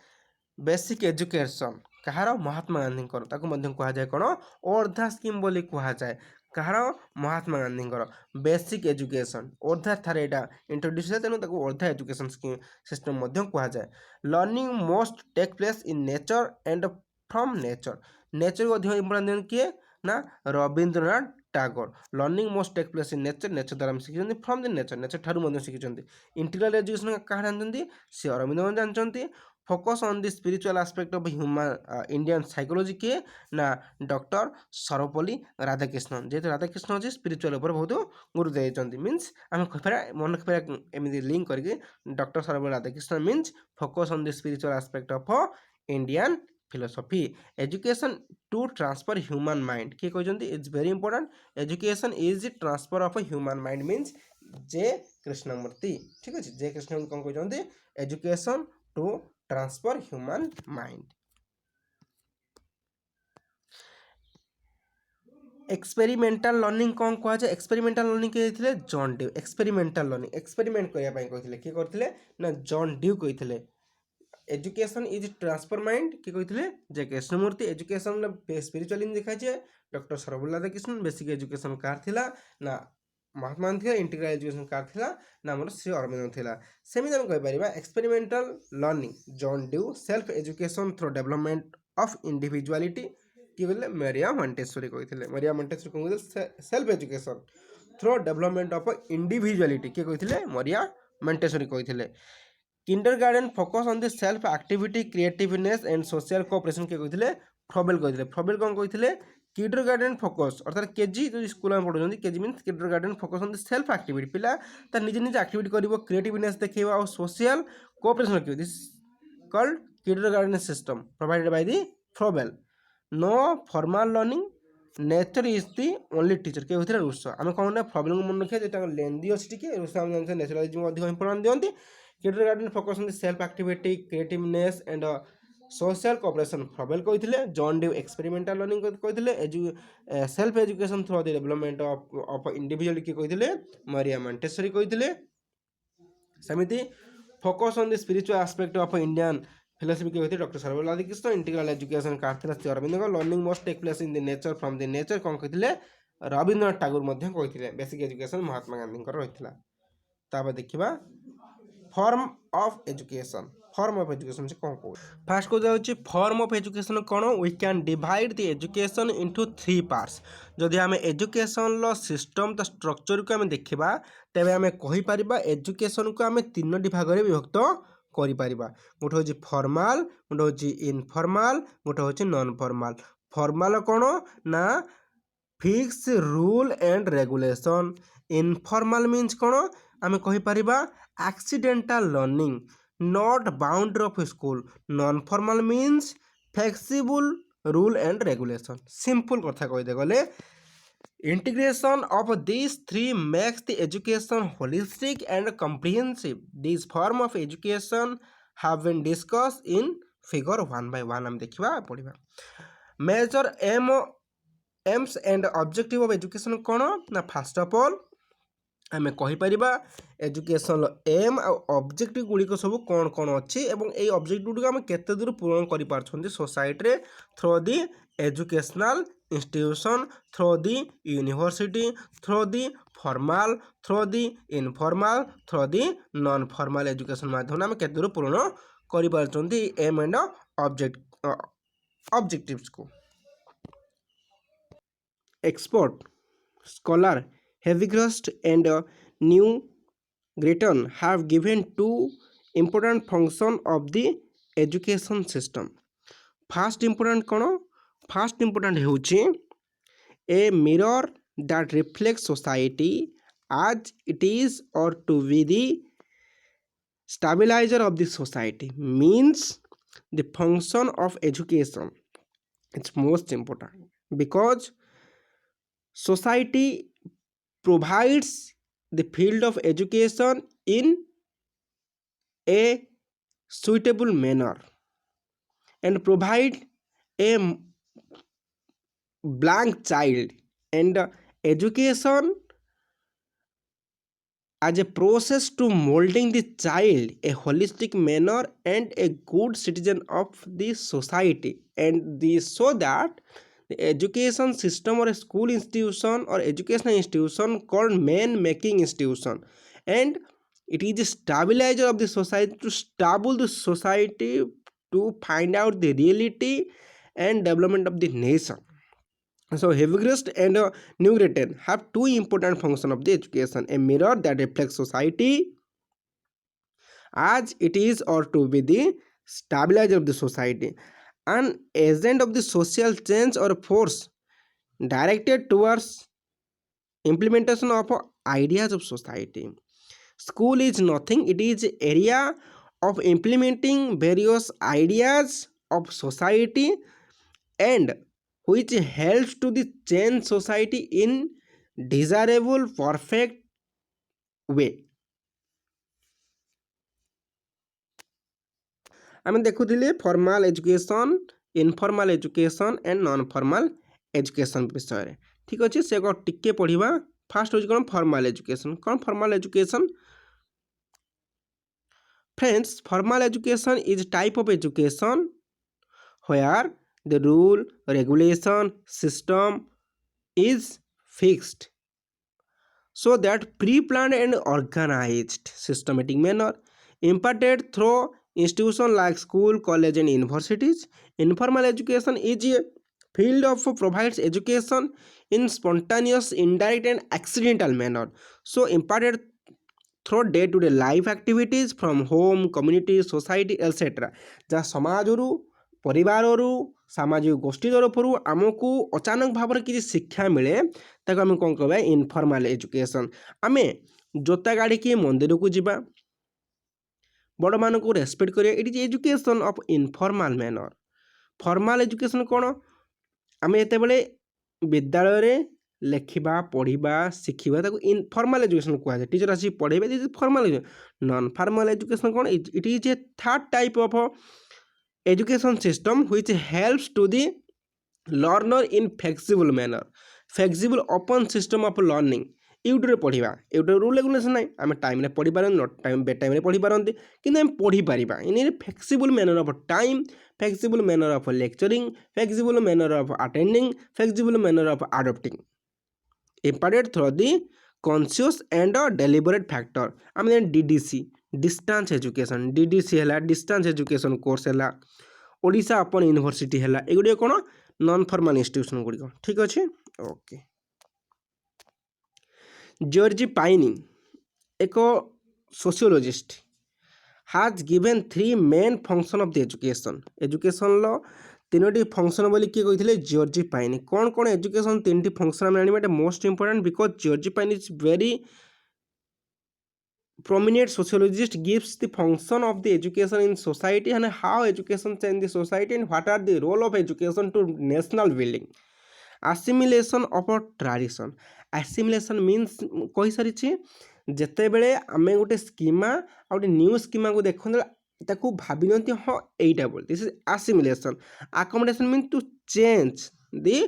Speaker 1: बेसिक एजुकेशन कहार? महात्मा गांधी ताको मध्ये कहा जाए कौन? अर्धा स्कीम बोली कहा जाए। कहार? महात्मा गांधी बेसिक एजुकेशन अर्धा थारे एटा इंट्रोड्यूस है, तेणु ताको अर्धा एजुकेशन स्कीम सिस्टम मध्ये कहा जाए। Learning most take place in nature and from nature. Nature को अधिक इंपोर्टेंट किए ना Rabindranath Tagore. Learning most take place in nature, nature द्वारा शिखी फ्रॉम द नेचर, नेचर ठार शिखी। इंटीग्रल एजुकेशन क्या जानते? सी अरविंद जानते। Focus on the spiritual aspect of human Indian psychology किए ना डॉक्टर सर्वपल्ली राधाकृष्णन। जेहेतु राधाकृष्ण अच्छे स्पिरिचुअल उपर बहुत गुरुत्व देते, मीन्स आम मन रखिए एमती लिंक करके doctor Sarvepalli Radhakrishnan means focus on the spiritual aspect of Indian philosophy. Education to transfer human mind किए कहते? It's very important. Education is transfer of human mind means J Krishnamurti. ठीक अच्छे, जे कृष्णमूर्ति कौन कहते? Education to transfer human mind. Experimental learning कौन कह जाए? Experimental learning किए? John Dewey. Experimental learning experiment करने कहते किए करते ना जॉन ड्यू कहते। एजुकेशन इज ट्रांसफर माइंड किए कहते? जे कृष्णमूर्ति। एजुकेशन स्पिरिचुअल देखा जाए doctor Sarvepalli Radhakrishnan. Basic education कार थिला ना महात्मा गांधी। इंटीग्रल एजुकेशन कार थिला ना हमर श्री अरविंद थिला। सेमिति हम कहि परिबा experimental learning John Dewey. Self education through development of individuality किए कहले? मरिया मॉन्टेसरी कहते। मरिया मॉन्टेसरी कौन कहते? Self education through development of individuality किए कहते? मरिया मॉन्टेसरी कहते। Kindergarten focus on the self activity creativeness and social cooperation के कहते? फ्रॉबेल कहते। फ्रॉबेल कौन कहते? किंडरगार्टन फोकस अर्थात केजी जो स्कूल में पढ़ुଛନ୍ତି KG means kindergarten focus on the self activity. पिला तार निजे निजे एक्टिविटी करिवो, क्रिएटिवनेस देखैबो और सोशल कोऑपरेशन रखिवो। This called kindergarten system provided by the Froebel. No formal learning nature is the only teacher के होथिला रूस। आमे कोन ना फ्रॉबेल को मन रखिया जेटा लेंदी अछि टिके रूस हम जानते नेचुरलिज्म अधिक इंपोर्टेंट दियंती। Kindergarten focus on the self activity creativeness and social cooperation Froebel कहते। जॉन ड्यू एक्सपेरिमेंटल लर्निंग कहते। Self education through the development of individual किए कहते? मरिया मॉन्टेसरी कहते। सेमिति focus on the spiritual aspect of Indian philosophy किए कहते? Doctor Sarvepalli Radhakrishnan. Integral education कार Shri Aurobindo. Learning most take place in the nature from the nature कौन कहते? रविंद्रनाथ टागोर मध्य कहते। बेसिक एजुकेशन महात्मा गांधी रही। तापर देखिबा form of education. Form of education से कौन कौन? फास्ट को जाउची फॉर्म ऑफ एजुकेशन कौन? We can divide the education into 3 parts. जदि आम एजुकेशन लो सिस्टम तो स्ट्रक्चर को आम देखा तेरे आम कहीपर एजुकेशन को आम 3टी भाग में विभक्त कर। गोटे हूँ फॉर्मल, गोटे हूँ इनफॉर्मल, गोटे हूँ नॉन फॉर्मल। फॉर्मल कौन ना fix rule and regulation. Informal means कौन? आम कहीपर accidental learning. not boundary of a school. Non formal means flexible rule and regulation. Simple কথা কইতে গলে integration of these three makes the education holistic and comprehensive. These form of education have been discussed in figure 1 by 1. हम देखिबा पढ़िबा major aims and objective of education कोन ना first of all आम कहीपर education M objective गुड़िक सब कौन कौन अच्छी और ये ऑब्जेक्टिव गुड़िक आम केते दूर पूरण कर society through the educational institution through the university through the formal through the informal through the non formal education माध्यम आम केते दूर पूरण कर एम एंड ऑब्जेक्टिव्स को expert scholar Havigrast and New Gretton have given two important functions of the education system. First important kono? First important ହେଉଛି a mirror that reflects society as it is or to be the stabilizer of the society. Means the function of education. It's most important because society provides the field of education in a suitable manner and provide a blank child and education as a process to molding the child a holistic manner and a good citizen of the society and so that the education system or a school institution or educational institution called man making institution and it is the stabilizer of the society to stable the society to find out the reality and development of the nation. So Havigrast and Newgretten have two important functions of the education: a mirror that reflects society as it is or to be the stabilizer of the society, an agent of the social change or force directed towards implementation of ideas of society. School is nothing, it is area of implementing various ideas of society and which helps to the change society in desirable perfect way. आम देखुले formal education informal education and non formal education विषय ठीक अच्छे से टिके पढ़ा first हूँ कौन फॉर्मल एजुकेशन कौन formal education friends formal education is type of education where the rule regulation system is fixed so that pre-planned and organized systematic manner imparted through institutions like school college and universities. Informal education is a field of provides education in spontaneous indirect and accidental manner so imparted through day-to-day life activities from home community society etc. जहाँ समाजरू परिवाररू सामाजिक गोष्ठी तरफरू आमको अचानक भाव किसी शिक्षा मिले ताको आम कौन कहबा इनफॉर्मल एजुकेशन आम जोता गाड़ी की मंदिर को जीवा बड़ मान को रेस्पेक्ट करिया it is education of informal manner formal education कौन आम जिते विद्यालय लेखा पढ़ा शिखा इनफॉर्मल एजुकेशन कहुए टीचर आसी पढ़े formal education non formal education कौन it is a third type of education system which helps to the learner in flexible manner flexible open system of learning YouTube रे पढ़ा यूट्यूब रूल रेगुलेशन ना आम time रे पढ़ी पार नट time bed time रे पढ़ी पारती कि आम पढ़ी पार in flexible manner of time flexible manner of lecturing flexible manner of attending flexible manner of adopting imparted through the conscious and deliberate factor आम DDC डिस्टेंस एजुकेशन DDC है distance education course है Odisha open university है एगुड़ी कौन non formal institution गुड़िक ठीक अच्छे okay George Payne एक sociologist has given three main function of the education education तीनोटी function बोली किए कही जॉर्ज पाइनी कौन कौन एजुकेशन तीन फंक्शन आम जानवा most important because George Payne is very prominent sociologist gives the function of the education in society and how education change the society and what are the role of education to national building. Assimilation of a tradition. Assimilation means କହିସାରିଛି ଯେତେବେଳେ ଆମେ ଗୋଟେ ସ୍କିମା ଆଉ ଗୋଟେ new ସ୍କିମାକୁ ଦେଖନ୍ତୁ ତାକୁ ଭାବି ନିଅନ୍ତି ହଁ ଏଇଟା ବୋଲି this is assimilation. Accommodation means to change the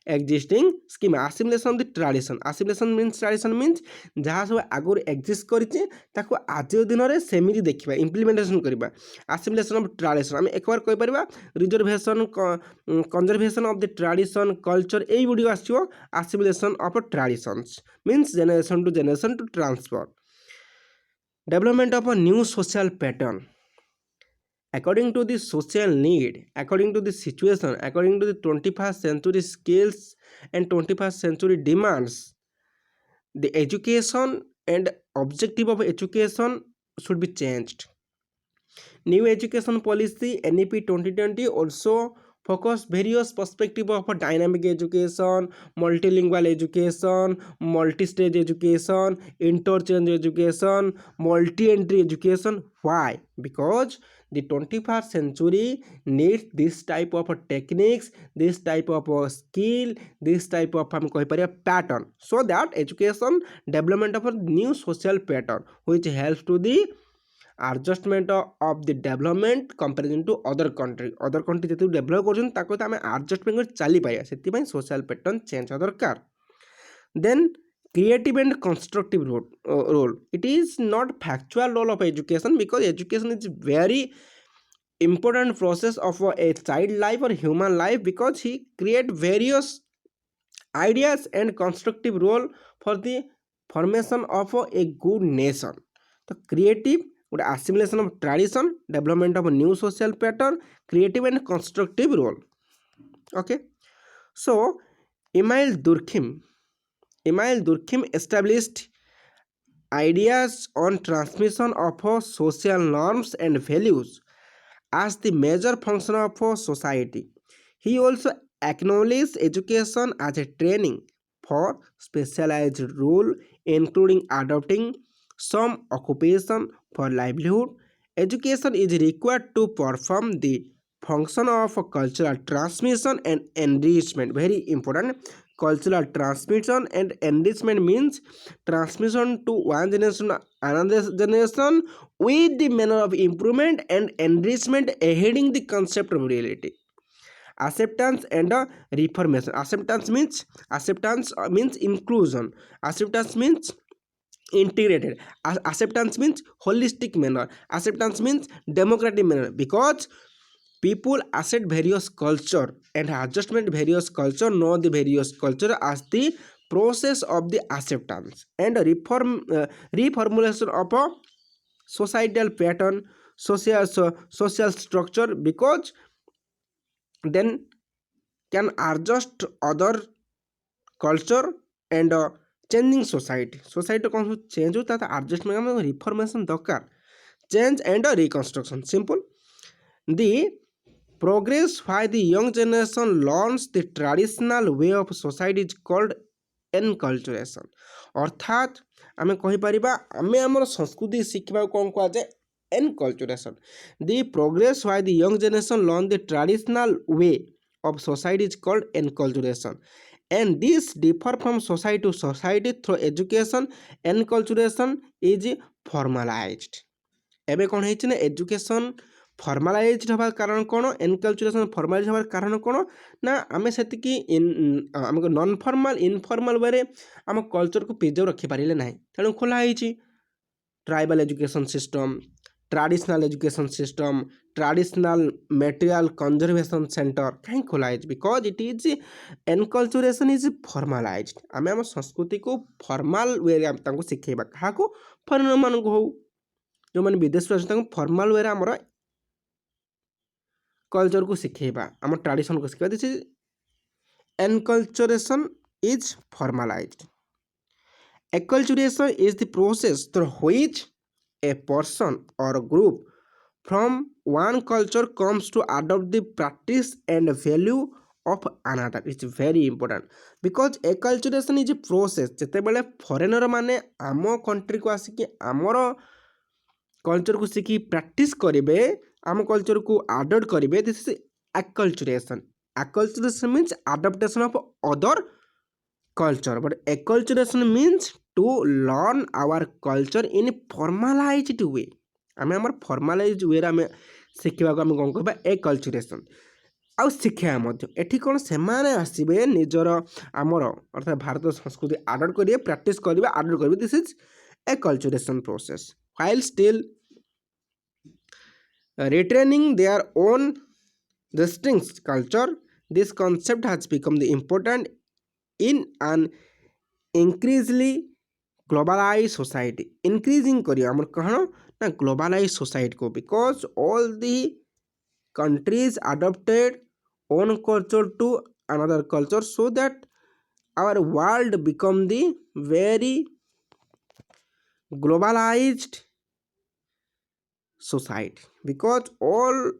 Speaker 1: existing schema. Assimilation of the tradition. Assimilation means ଯାହା ସବୁ ଆଗରୁ ଏକ୍ଜିଷ୍ଟ କରିଛି ତାକୁ ଆଜିର ଦିନରେ ସେମିତି ଦେଖିବା ଇମ୍ପ୍ଲିମେଣ୍ଟେସନ୍ କରିବା. Assimilation of tradition ଆମେ ଏକବାର କହିପାରିବା reservation conservation of the tradition culture ଏଇଗୁଡ଼ିକ ଆସିବ assimilation of traditions means generation to generation to transfer. Development of a new social pattern. According to the social need, according to the situation, according to the 21st century skills and 21st century demands, the education and objective of education should be changed. New education policy NEP 2020 also focus various perspective of a dynamic education, multilingual education, multi-stage education, interchange education, multi-entry education. Why? Because the 21st century needs this type of techniques, this type of skill, this type of pattern, so that education development of a new social pattern which helps to the adjustment of the development comparison to other country ଯେତେ develop କରୁଛନ୍ତି ତାକୁ ତ ଆମେ adjustment କରି ଚାଲିପାରିବା ସେଥିପାଇଁ social pattern change ହେବା ଦରକାର. ଦେନ୍ creative and constructive role. It is not factual role of education because education is very important process of a child life or human life because he create various ideas and constructive role for the formation of a good nation. So creative ଗୋଟେ assimilation of tradition, development of a new social pattern, creative and constructive role. Okay, so Emile Durkheim established ideas on transmission of social norms and values as the major function of society. He also acknowledged education as a training for specialized role, including adopting some occupation for livelihood. Education is required to perform the function of cultural transmission and enrichment. Very important. Cultural transmission and enrichment means transmission to one generation to another generation with the manner of improvement, and enrichment aiding the concept of reality. Acceptance and reformation. Acceptance means inclusion. Acceptance means integrated. Acceptance means holistic manner. Acceptance means democratic manner because people accept various culture and adjustment various culture, know the various culture as the process of the acceptance and reformulation of a societal pattern, social structure, because then can adjust other culture and changing society कौन सब change हो ताता adjustment में reformation दरकार, change and reconstruction. Simple. The progress why the young generation learns the traditional way of society is called enculturation. अर्थात आमे कहि परिबा आमे हमर संस्कृति शिखबा कोन को जे enculturation. The progress why the young generation learn the traditional way of society is called enculturation, and this differ from society to society through education. Enculturation is formalized. एबे कौन है ना एजुकेशन फॉर्मालाइज हबार कारण कौन, एनकल्चुरेशन फॉर्मालाइज हबार कारण कौन ना आमे सेतिकी आमको नॉन फॉर्मल इनफॉर्मल वे आम कल्चर को प्रिजर्व रखी पारे ना, तेणु खोला tribal education system, traditional education system, traditional material conservation centre कहीं खोला because it is enculturation is फॉर्मालाइज्ड. आमे आम संस्कृति को फॉर्माल वे शिखेबा क्या फरेनर मान हो जो मैंने विदेश फॉर्माल वे आमर कल्चर को शिखेबा आम ट्रेडिशन को शिखेबा. This is enculturation is formalised. Acculturation is the process through which a person or a group from one culture comes to adopt the practice and value of another. It's very important because acculturation is a process. ଯେତେବେଳେ foreigner ମାନେ ଆମ କଣ୍ଟ୍ରିକୁ ଆସିକି ଆମର କଲଚରକୁ ଶିଖି practice କରିବେ, ଆମ କଲଚରକୁ adapt କରିବେ, this is acculturation. Acculturation means adaptation of other culture, but acculturation means to learn our culture in formalized way. ଆମେ ଆମର formalized way ରେ ଆମେ ଶିଖିବାକୁ ଆମେ କ'ଣ କହିବା acculturation. ଆଉ ଶିକ୍ଷା ମଧ୍ୟ ଏଠି କ'ଣ ସେମାନେ ଆସିବେ ନିଜର ଆମର ଅର୍ଥାତ୍ ଭାରତ ସଂସ୍କୃତି ଆଡପ୍ଟ କରିବେ, ପ୍ରାକ୍ଟିସ୍ କରିବେ, ଆଡପ୍ଟ କରିବେ. This is acculturation process. While still retraining their own distinct culture, this concept has become the important in an increasingly globalized society. Increasing करिए हमर कहना ना globalized society को, because all the countries adopted own culture to another culture, so that our world become the very globalized society, because all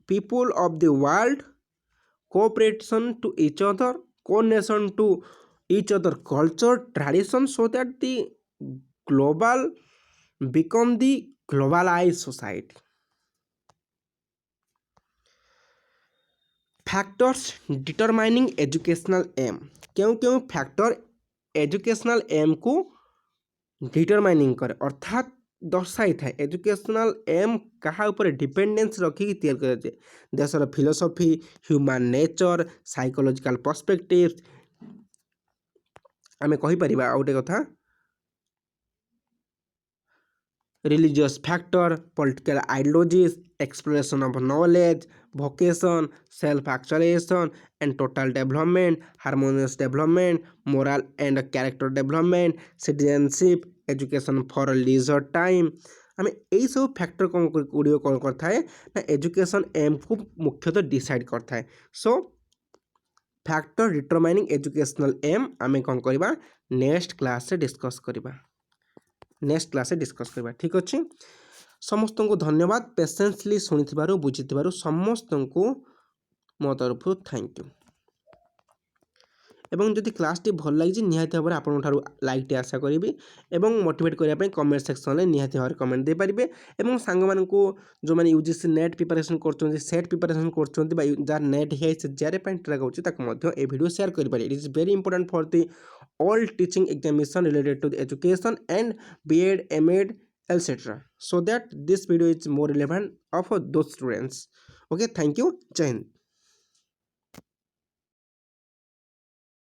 Speaker 1: people of the world cooperation to each other, coordination to each other culture, tradition, so that the global become the globalized society. Factors determining educational aim. क्यों factor educational M को determining करे अर्थात दर्शाई था educational M क्या ऊपर dependence रखिकी तैयार कराए देशर philosophy, human nature, psychological perspective. आमे कहि परिबा आ गोटे कथा religious factor, political ideologies, exploration of knowledge, vocation, self-actualization and total development, harmonious development, moral and character development, citizenship, education for leisure time. आम यही सब फैक्टर कौन गुड़िक कौन करता ना एजुकेशन एम को मुख्यतः डिसाइड करता है. सो फैक्टर डिटरमाइनिंग एजुकेशनल एम आम कौन करवा नेक्स्ट क्लास से डिस्कस करवा. नेक्स्ट क्लास डिस्कस करवा. ठीक अच्छे. समस्त को धन्यवाद पेसेंसली शुणी बुझी समस्त को मो तरफ थैंक यू. एवं जदि क्लास टी भल लगी निहाती भाव में आपंठ लाइक टी आशा करी एवं मोटिवेट करने कमेंट सेक्शन में निहाती भाव कमेंट दे पारे एवं सांग मान जो मैंने यूजीसी नेट प्रिपरेशन कर सेट प्रिपरेशन कर जार नेट है जार ट्राक होती ए वीडियो शेयर करें. It is very important for the all teaching examination related to the education and BEd MEd etc, so that this video is more relevant of those students. Okay, thank you. Jai Hind.